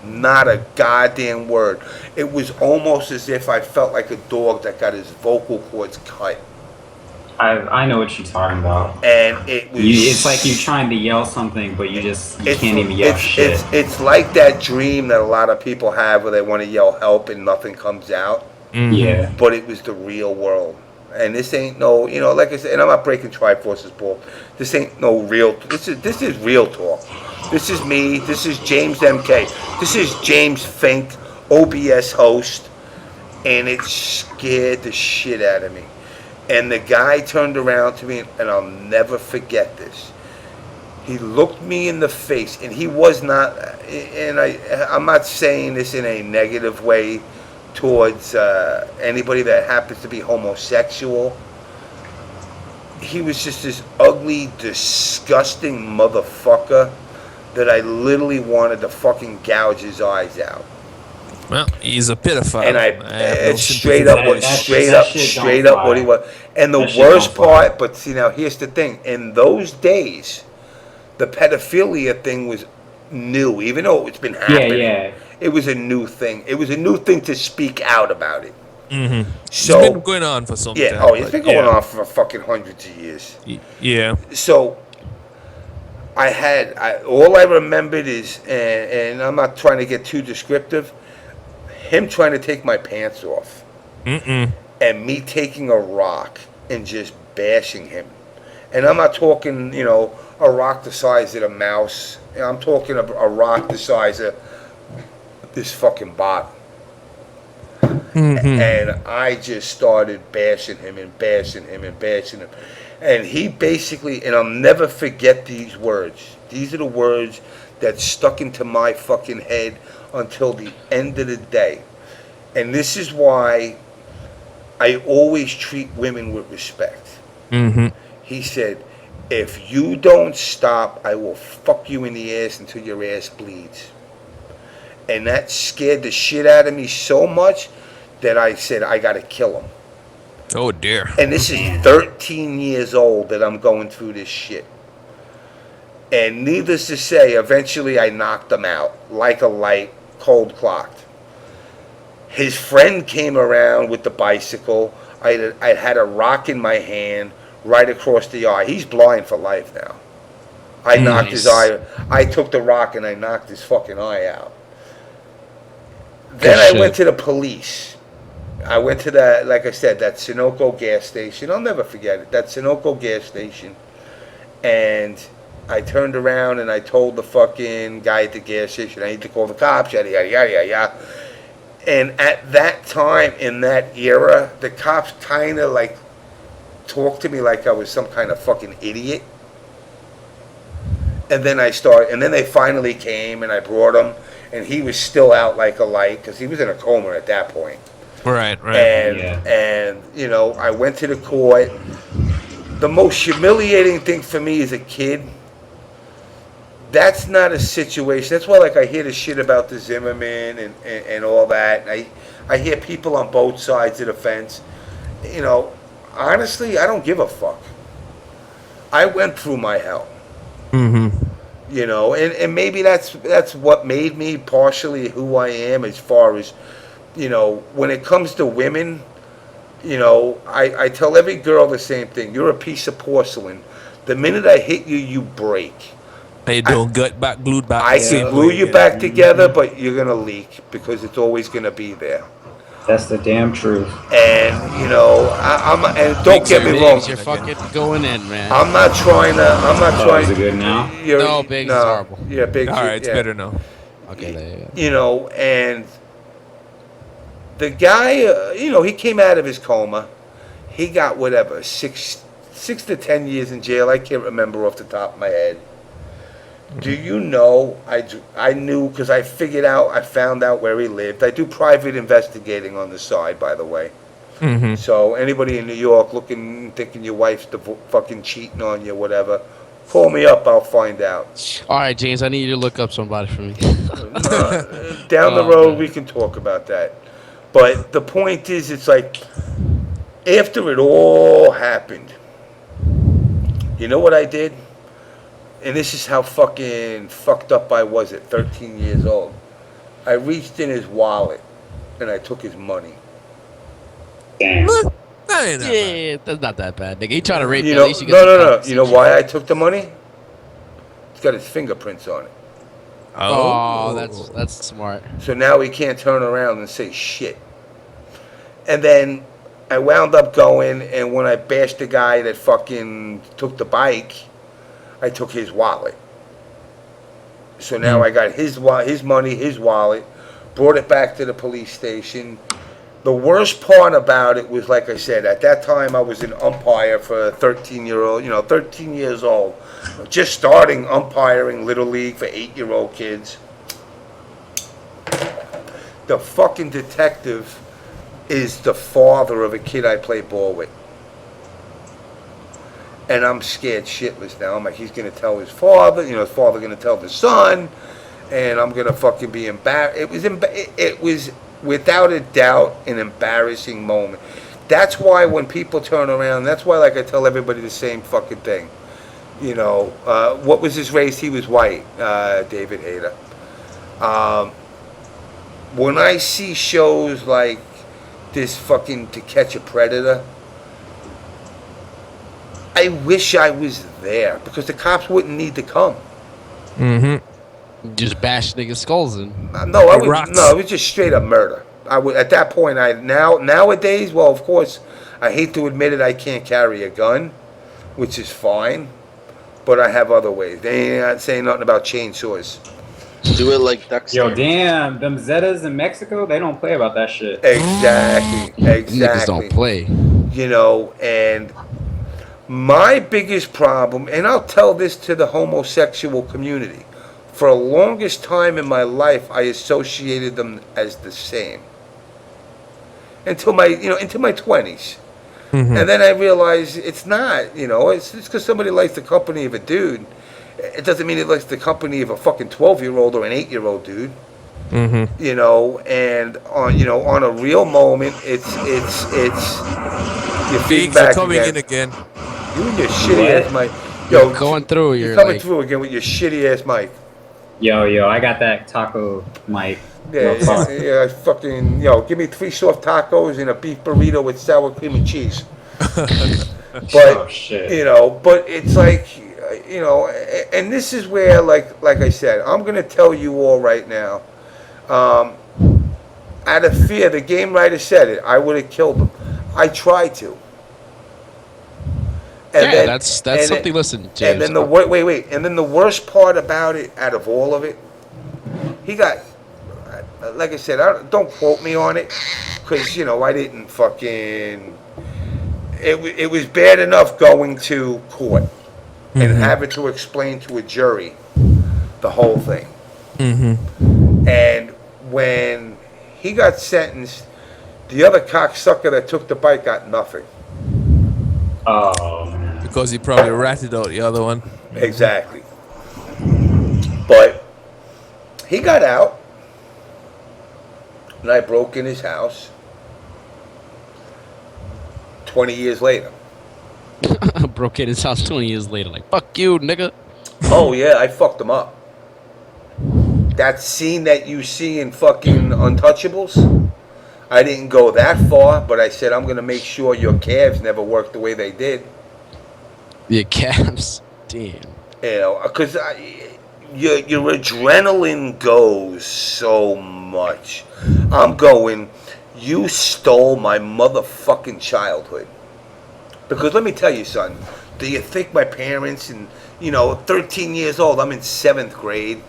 Not a goddamn word. It was almost as if I felt like a dog that got his vocal cords cut. I know what you're talking about. And it was... it's like you're trying to yell something, but you can't even yell shit. It's like that dream that a lot of people have where they want to yell help and nothing comes out. Yeah. But it was the real world. And this ain't no, you know, like I said, and I'm not breaking Triforce's ball. This ain't no real. This is real talk. This is me. This is JamessMK. This is James Fink, OBS host, and it scared the shit out of me. And the guy turned around to me, and I'll never forget this. He looked me in the face, and he was not. And I'm not saying this in a negative way towards anybody that happens to be homosexual. He was just this ugly, disgusting motherfucker that I literally wanted to fucking gouge his eyes out. Well, he's a pedophile. And it's straight up what he was. And the worst part, but see now, here's the thing. In those days, the pedophilia thing was new, even though it's been happening. Yeah. It was a new thing. It was a new thing to speak out about it. Mm-hmm. So, it's been going on for some time. Yeah, it's been going on for fucking hundreds of years. Yeah. So, all I remembered is, and I'm not trying to get too descriptive, him trying to take my pants off. Mm-mm. And me taking a rock and just bashing him. And I'm not talking, you know, a rock the size of a mouse. I'm talking a rock the size of this fucking bottle. Mm-hmm. And I just started bashing him and bashing him and bashing him. And he basically, and I'll never forget these words. These are the words that stuck into my fucking head until the end of the day. And this is why I always treat women with respect. Mm-hmm. He said, if you don't stop, I will fuck you in the ass until your ass bleeds. And that scared the shit out of me so much that I said, I gotta kill him. Oh dear. And this is 13 years old that I'm going through this shit. And needless to say, eventually I knocked him out like a light, cold clocked. His friend came around with the bicycle. I had a rock in my hand right across the eye. He's blind for life now. I knocked his eye. I took the rock and I knocked his fucking eye out. Then I went to the police. I went to that, like I said, that Sunoco gas station. I'll never forget it. That Sunoco gas station. And I turned around and I told the fucking guy at the gas station, I need to call the cops, yada, yada, yada, yada, yada. And at that time, in that era, the cops kind of like talked to me like I was some kind of fucking idiot. And then and then they finally came and I brought him, and he was still out like a light because he was in a coma at that point. Right. And you know, I went to the court. The most humiliating thing for me as a kid, that's not a situation. That's why, like, I hear the shit about the Zimmerman and all that. And I hear people on both sides of the fence. You know, honestly, I don't give a fuck. I went through my hell. Mm-hmm. You know, and maybe that's what made me partially who I am as far as, you know, when it comes to women, you know, I tell every girl the same thing. You're a piece of porcelain. The minute I hit you, you break. They don't get glued back. I can glue you back together, but you're going to leak because it's always going to be there. That's the damn truth. And, you know, and don't get me wrong. You're fucking going in, man. I'm not trying. Is it good now? No, Big is horrible. Yeah, Big. All right, it's better now. Okay, there you go. You know, and the guy, you know, he came out of his coma. He got whatever, 6 to 10 years in jail. I can't remember off the top of my head. Do you know, I knew because I found out where he lived. I do private investigating on the side, by the way. Mm-hmm. So anybody in New York thinking your wife's fucking cheating on you, whatever, call me up, I'll find out. All right, James, I need you to look up somebody for me. Down the road, we can talk about that. But the point is, it's like, after it all happened, you know what I did? And this is how fucking fucked up I was at 13 years old. I reached in his wallet and I took his money. Damn. Yeah, that's not that bad, nigga. He trying to rape you you. know, At least you get no. You know why I took the money? It's got his fingerprints on it. Oh, that's smart. So now he can't turn around and say shit. And then I wound up going, and when I bashed the guy that fucking took the bike, I took his wallet. So now I got his money, his wallet, brought it back to the police station. The worst part about it was, like I said, at that time I was an umpire for a 13-year-old, 13 years old. Just starting umpiring Little League for 8-year-old kids. The fucking detective is the father of a kid I play ball with. And I'm scared shitless now. I'm like, he's going to tell his father, his father going to tell the son, and I'm going to fucking be embarrassed. It was without a doubt an embarrassing moment. That's why when people turn around, that's why, like, I tell everybody the same fucking thing. What was his race? He was white, David Hayter. When I see shows like this fucking To Catch a Predator, I wish I was there because the cops wouldn't need to come. Just bash niggas' skulls in. No, it was just straight up murder. I would at that point. Nowadays, well, of course, I hate to admit it, I can't carry a gun, which is fine, but I have other ways. They ain't not saying nothing about chainsaws. Do it like Dexter. Yo, damn, them Zetas in Mexico, they don't play about that shit. Exactly. Niggas don't play. And my biggest problem, and I'll tell this to the homosexual community, for the longest time in my life, I associated them as the same. Until my 20s. And then I realized it's not, it's because somebody likes the company of a dude. It doesn't mean it likes the company of a fucking 12-year-old or an 8-year-old dude. And on a real moment, it's your feedback coming in again. You and your shitty ass mic. Yo, going through. You're coming through again with your shitty ass mic. Yo, I got that taco mic. Yeah, I fucking, give me 3 soft tacos and a beef burrito with sour cream and cheese. But, but it's like, and this is where, like I said, I'm going to tell you all right now, out of fear, the game writer said it, I would have killed him. I tried to. And that's something. Listen, James. And then wait. And then the worst part about it, out of all of it, he got, like I said, don't quote me on it, because I didn't fucking. It was bad enough going to court and having to explain to a jury the whole thing. And when he got sentenced, the other cocksucker that took the bike got nothing. Oh, man. Because he probably ratted out the other one. Exactly. But he got out, and I broke in his house 20 years later. Broke in his house 20 years later. Like, fuck you, nigga. Oh, yeah, I fucked him up. That scene that you see in fucking Untouchables, I didn't go that far, but I said I'm going to make sure your calves never work the way they did. Your calves? Damn. Because your adrenaline goes so much. I'm going, you stole my motherfucking childhood. Because let me tell you, son, do you think my parents, and 13 years old, I'm in 7th grade,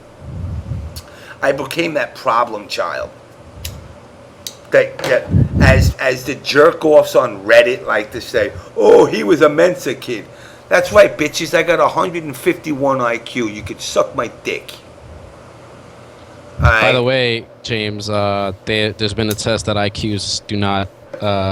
I became that problem child. That as the jerk-offs on Reddit like to say, oh, he was a Mensa kid. That's right, bitches, I got 151 IQ. You could suck my dick. By the way, James, there's been a test that IQs do not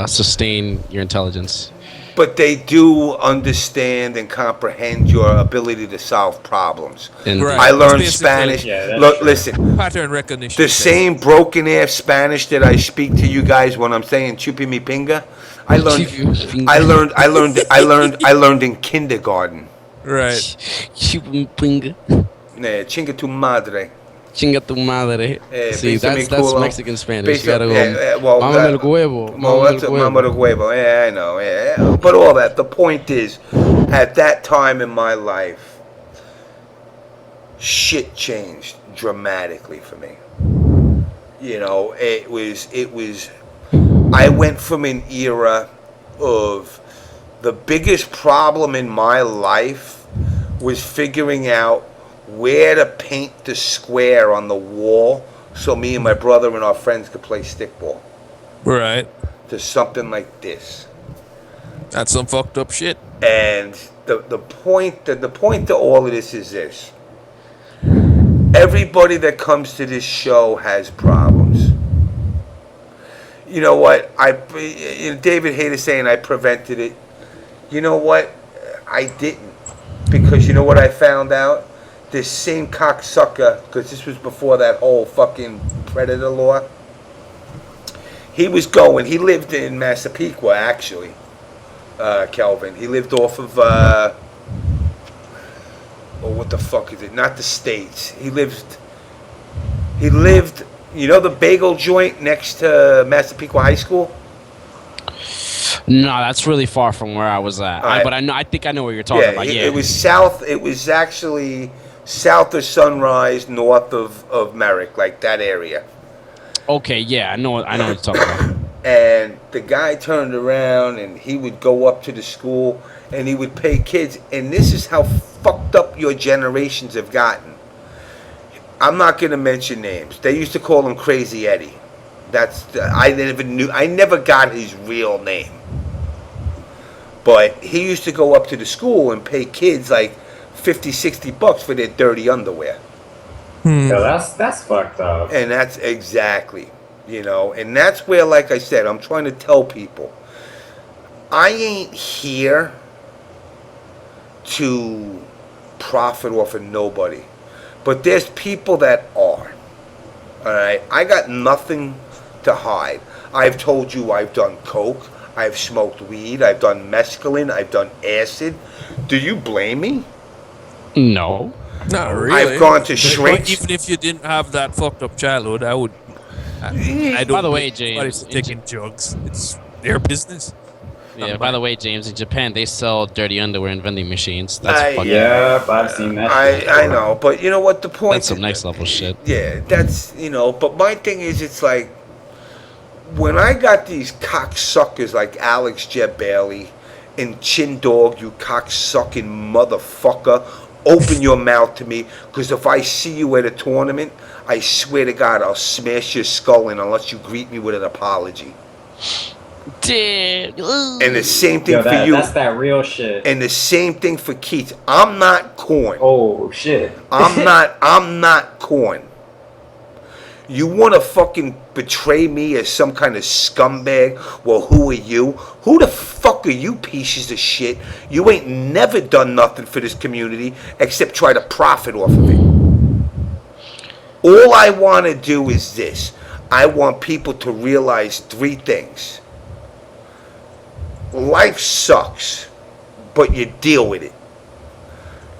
sustain your intelligence. But they do understand and comprehend your ability to solve problems. Right. I learned Spanish. Look, listen. Pattern recognition. The same broken ass Spanish that I speak to you guys when I'm saying chupi mi pinga, I learned in kindergarten. Right. Chupi mi pinga. Yeah, chinga tu madre. Chinga tu madre. See, that's Mexican Spanish. You gotta go. Well, Mama el huevo. Mama el huevo. Yeah, I know. Yeah. But all that. The point is, at that time in my life, shit changed dramatically for me. It was. I went from an era of the biggest problem in my life was figuring out where to paint the square on the wall so me and my brother and our friends could play stickball. Right. To something like this. That's some fucked up shit. And the point to all of this is this. Everybody that comes to this show has problems. You know what? David Hayter saying I prevented it. You know what? I didn't. Because you know what I found out? This same cocksucker, because this was before that whole fucking predator law. He lived in Massapequa, actually, Kelvin. He lived off of, what the fuck is it? Not the States. He lived, you know the bagel joint next to Massapequa High School? No, that's really far from where I was at. But I think I know what you're talking about. Yeah, it was south. It was actually south of Sunrise, north of Merrick, like that area. Okay, yeah, I know what you're talking about. And the guy turned around and he would go up to the school and he would pay kids. And this is how fucked up your generations have gotten. I'm not going to mention names. They used to call him Crazy Eddie. I never got his real name. But he used to go up to the school and pay kids like $50-$60 for their dirty underwear. No, that's fucked up. And that's exactly, and that's where, like I said, I'm trying to tell people, I ain't here to profit off of nobody. But there's people that are. Alright? I got nothing to hide. I've told you I've done coke, I've smoked weed, I've done mescaline, I've done acid. Do you blame me? No. Not really. I've gone to shrinks. Even if you didn't have that fucked up childhood, I would. I don't. By the way, James, taking drugs. It's their business. Yeah. By the way, James, in Japan they sell dirty underwear in vending machines. That's fucking. Yeah, I've seen that. I know, but you know what the point? That's some next level shit. Yeah, that's But my thing is, it's like when I got these cocksuckers like Alex Jeb Bailey and Chin Dog, you cocksucking motherfucker. Open your mouth to me, because if I see you at a tournament, I swear to God, I'll smash your skull in unless you greet me with an apology. Dude. And the same thing for you. That's that real shit. And the same thing for Keith. I'm not corn. Oh shit. I'm not corn. You want to fucking betray me as some kind of scumbag? Well, who are you? Who the fuck are you, pieces of shit? You ain't never done nothing for this community except try to profit off of it. All I want to do is this. I want people to realize 3 things. Life sucks, but you deal with it.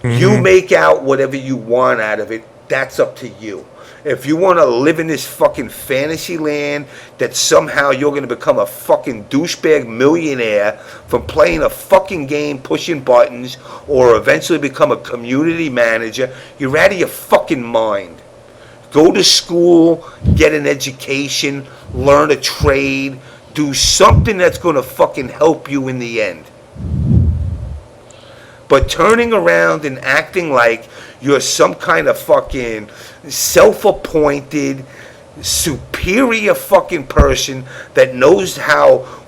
You make out whatever you want out of it. That's up to you. If you want to live in this fucking fantasy land that somehow you're going to become a fucking douchebag millionaire from playing a fucking game, pushing buttons, or eventually become a community manager, you're out of your fucking mind. Go to school, get an education, learn a trade, do something that's going to fucking help you in the end. But turning around and acting like you're some kind of fucking self-appointed, superior fucking person that knows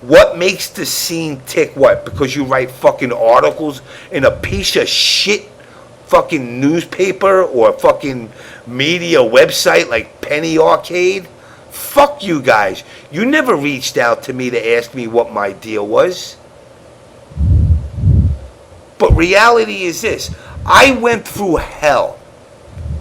what makes the scene tick, what? Because you write fucking articles in a piece of shit fucking newspaper or fucking media website like Penny Arcade? Fuck you guys. You never reached out to me to ask me what my deal was. But reality is this. I went through hell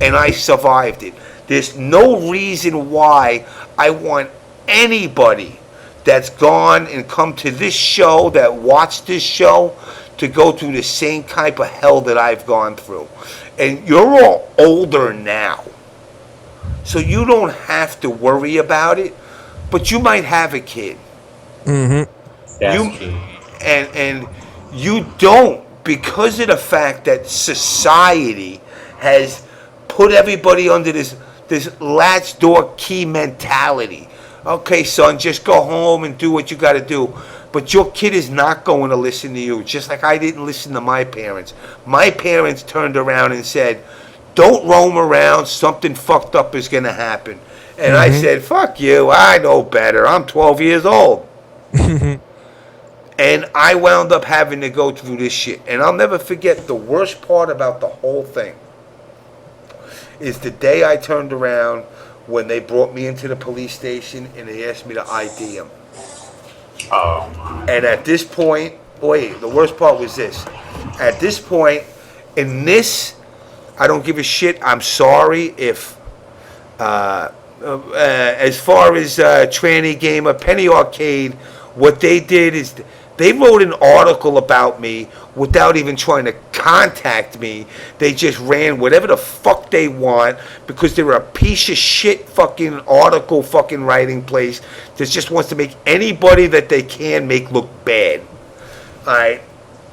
and I survived it. There's no reason why I want anybody that's gone and come to this show, that watched this show, to go through the same type of hell that I've gone through. And you're all older now, so you don't have to worry about it, but you might have a kid. That's true. And you don't, because of the fact that society has put everybody under this latch door key mentality. Okay, son, just go home and do what you got to do. But your kid is not going to listen to you, just like I didn't listen to my parents. My parents turned around and said, don't roam around, something fucked up is going to happen. And I said, fuck you, I know better. I'm 12 years old. And I wound up having to go through this shit. And I'll never forget the worst part about the whole thing is the day I turned around when they brought me into the police station and they asked me to ID them. Oh. And at this point, the worst part was this. At this point, in this, I don't give a shit. I'm sorry if, as far as Tranny Gamer, Penny Arcade, what they did is they wrote an article about me without even trying to contact me. They just ran whatever the fuck they want because they're a piece of shit fucking article fucking writing place that just wants to make anybody that they can make look bad. Alright,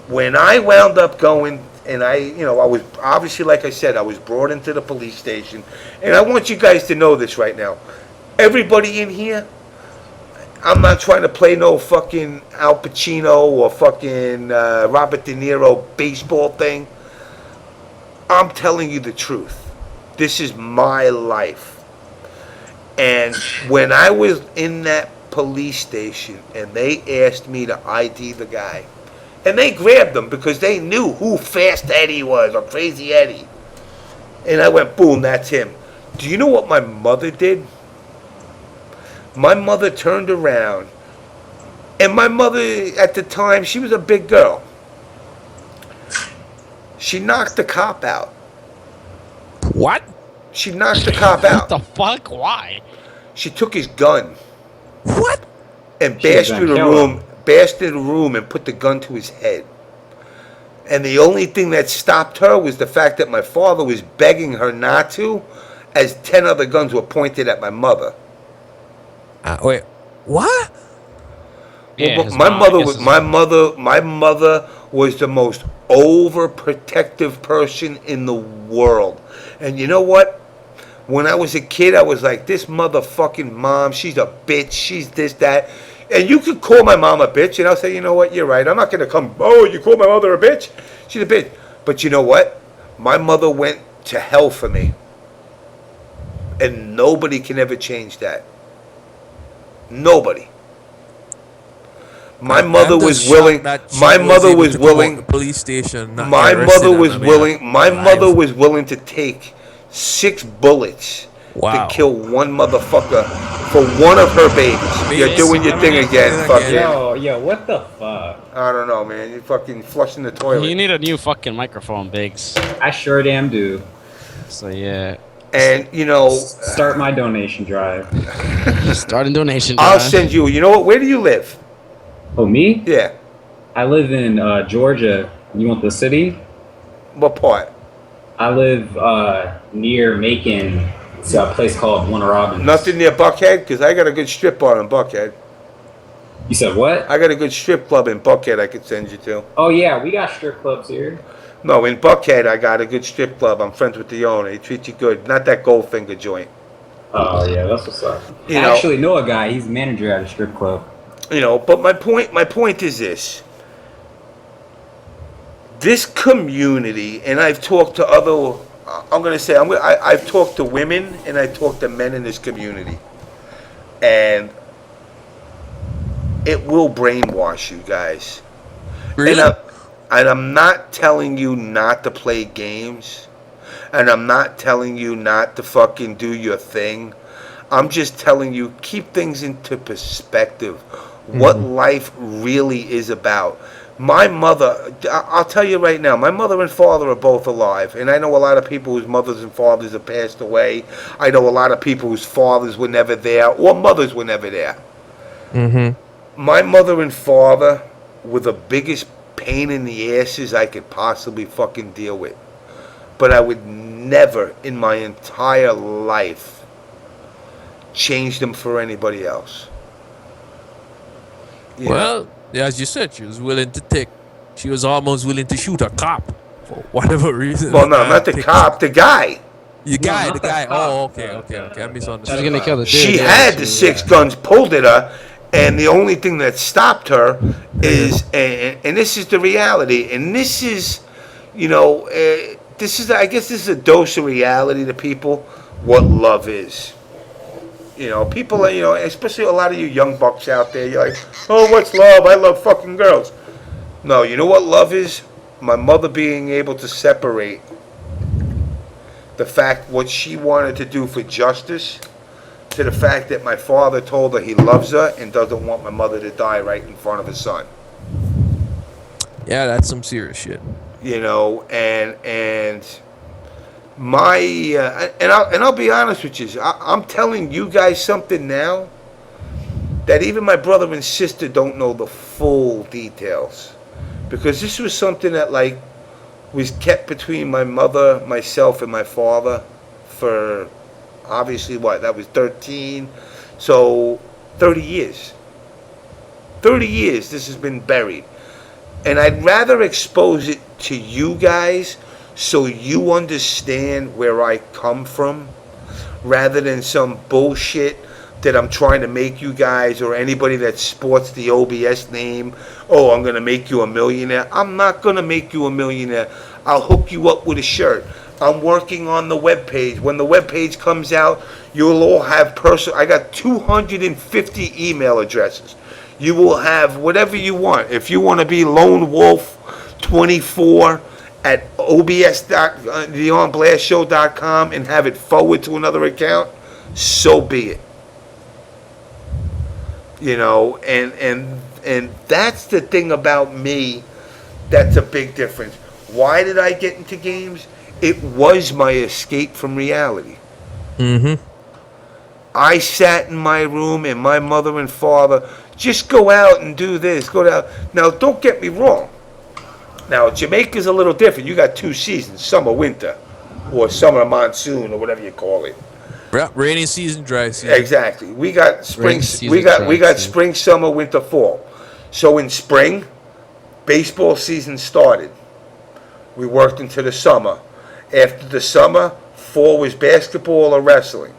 when I wound up going, and I was, obviously, like I said, I was brought into the police station, and I want you guys to know this right now. Everybody in here, I'm not trying to play no fucking Al Pacino or fucking Robert De Niro baseball thing. I'm telling you the truth. This is my life. And when I was in that police station and they asked me to ID the guy, and they grabbed him because they knew who Fast Eddie was or Crazy Eddie. And I went, boom, that's him. Do you know what my mother did? My mother turned around, and my mother, at the time, she was a big girl. She knocked the cop out. What? She knocked the cop out. What the fuck? Why? She took his gun. What? And bashed through the room and put the gun to his head. And the only thing that stopped her was the fact that my father was begging her not to, as 10 other guns were pointed at my mother. Wait, what? Yeah, well, my mother was the most overprotective person in the world. And you know what? When I was a kid, I was like, this motherfucking mom, she's a bitch, she's this, that. And you could call my mom a bitch, and I'll say, you know what, you're right. I'm not going to come, oh, you call my mother a bitch? She's a bitch. But you know what? My mother went to hell for me. And nobody can ever change that. Nobody. My mother was willing. My mother was willing. Police station. My mother was willing. My mother was willing to take 6 bullets to kill one motherfucker for one of her babies. You're doing your thing again, fucking. Yo, what the fuck? I don't know, man. You're fucking flushing the toilet. You need a new fucking microphone, Biggs. I sure damn do. So yeah. And start my donation drive. Starting donation drive. I'll send you. You know what? Where do you live? Oh, me? Yeah. I live in Georgia. You want the city? What part? I live near Macon. It's a place called Warner Robins. Nothing near Buckhead? Because I got a good strip bar in Buckhead. You said what? I got a good strip club in Buckhead I could send you to. Oh, yeah. We got strip clubs here. No, in Buckhead, I got a good strip club. I'm friends with the owner. He treats you good. Not that Goldfinger joint. Oh, yeah. That's what's up. I actually know a guy. He's manager at a strip club. But my point is this. This community, and I've talked to other, I've talked to women and I've talked to men in this community. And it will brainwash you guys. Really? And I'm not telling you not to play games. And I'm not telling you not to fucking do your thing. I'm just telling you, keep things into perspective. What life really is about. My mother, I'll tell you right now, my mother and father are both alive. And I know a lot of people whose mothers and fathers have passed away. I know a lot of people whose fathers were never there or mothers were never there. My mother and father were the biggest pain in the asses I could possibly fucking deal with. But I would never in my entire life change them for anybody else. Well, as you said, she was almost willing to shoot a cop for whatever reason. Well, no, not the cop, the guy. The guy. Oh, okay. I misunderstood. She was gonna kill the dude. She had the 6 guns pulled at her, And the only thing that stopped her is, and this is the reality, and this is, this is, I guess this is a dose of reality to people, what love is. People, especially a lot of you young bucks out there, you're like, oh, what's love? I love fucking girls. No, you know what love is? My mother being able to separate the fact what she wanted to do for justice to the fact that my father told her he loves her and doesn't want my mother to die right in front of his son. Yeah, that's some serious shit. And my and I'll be honest with you. I'm telling you guys something now that even my brother and sister don't know the full details, because this was something that was kept between my mother, myself, and my father for obviously that was 13, so 30 years. 30 years this has been buried. And I'd rather expose it to you guys so you understand where I come from, rather than some bullshit that I'm trying to make you guys or anybody that sports the OBS name, oh, I'm going to make you a millionaire. I'm not going to make you a millionaire. I'll hook you up with a shirt. I'm working on the webpage. When the webpage comes out, you'll all have I got 250 email addresses. You will have whatever you want. If you want to be Lone Wolf 24 at obs.theonblastshow.com and have it forward to another account, so be it. And that's the thing about me that's a big difference. Why did I get into games? It was my escape from reality. Mm-hmm. I sat in my room and my mother and father, just go out and do this, go down. Now, don't get me wrong. Now, Jamaica's a little different. You got 2 seasons, summer, winter, or summer, monsoon, or whatever you call it. Rainy season, dry season. Exactly. We got spring. We got spring, summer, winter, fall. So in spring, baseball season started. We worked into the summer. After the summer, fall was basketball or wrestling.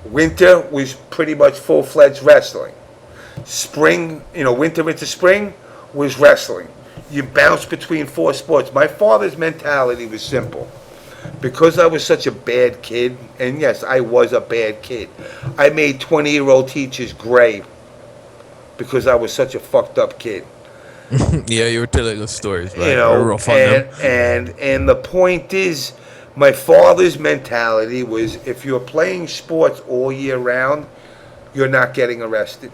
Winter was pretty much full-fledged wrestling. Spring, winter into spring was wrestling. You bounced between 4 sports. My father's mentality was simple. Because I was such a bad kid, and yes, I was a bad kid, I made 20-year-old teachers gray because I was such a fucked up kid. Yeah, you were telling us stories, right? And the point is, my father's mentality was, if you're playing sports all year round, you're not getting arrested.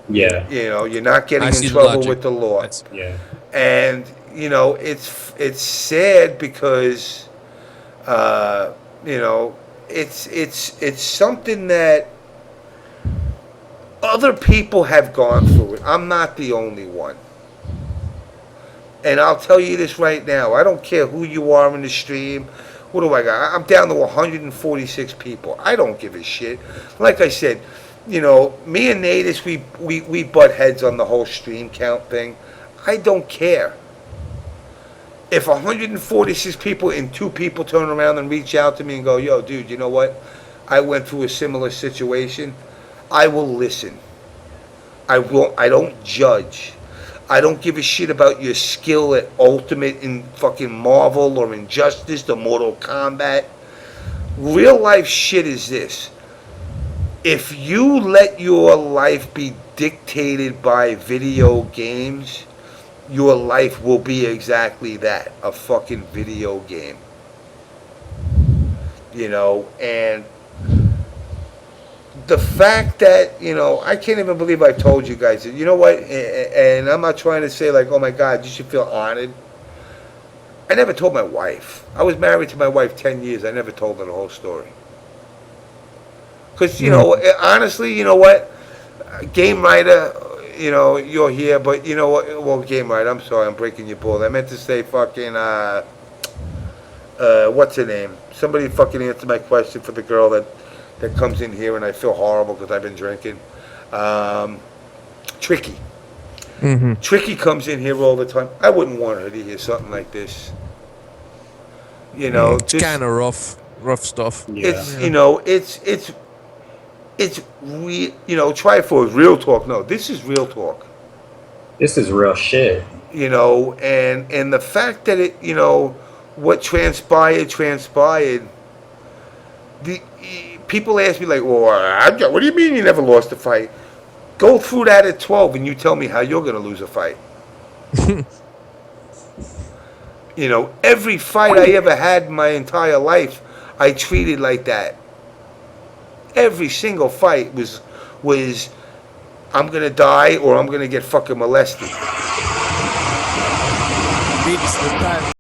Yeah. You're not getting in trouble with the law. Yeah. And it's sad because it's something that other people have gone through it. I'm not the only one. And I'll tell you this right now. I don't care who you are in the stream. What do I got? I'm down to 146 people. I don't give a shit. Like I said, me and Natus, we butt heads on the whole stream count thing. I don't care. If 146 people and 2 people turn around and reach out to me and go, yo, dude, you know what? I went through a similar situation. I will listen. I don't judge. I don't give a shit about your skill at Ultimate in fucking Marvel or Injustice or Mortal Kombat. Real life shit is this. If you let your life be dictated by video games, your life will be exactly that, a fucking video game. And the fact that, I can't even believe I told you guys that, you know what, and I'm not trying to say oh my God, you should feel honored. I never told my wife. I was married to my wife 10 years. I never told her the whole story. Because, honestly, you know what, Game Writer, you're here, but you know what, well, Game Writer, I'm sorry, I'm breaking your balls. I meant to say fucking, what's her name? Somebody fucking answer my question for the girl that comes in here and I feel horrible because I've been drinking. Tricky. Mm-hmm. Tricky comes in here all the time. I wouldn't want her to hear something like this. It's kind of rough stuff. It's it's Triforce real talk. No, this is real talk. This is real shit. And the fact that it, what transpired. The people ask me like, well, what do you mean you never lost a fight? Go through that at 12 and you tell me how you're going to lose a fight. Every fight I ever had in my entire life, I treated like that. Every single fight was I'm going to die or I'm going to get fucking molested. Beats the time.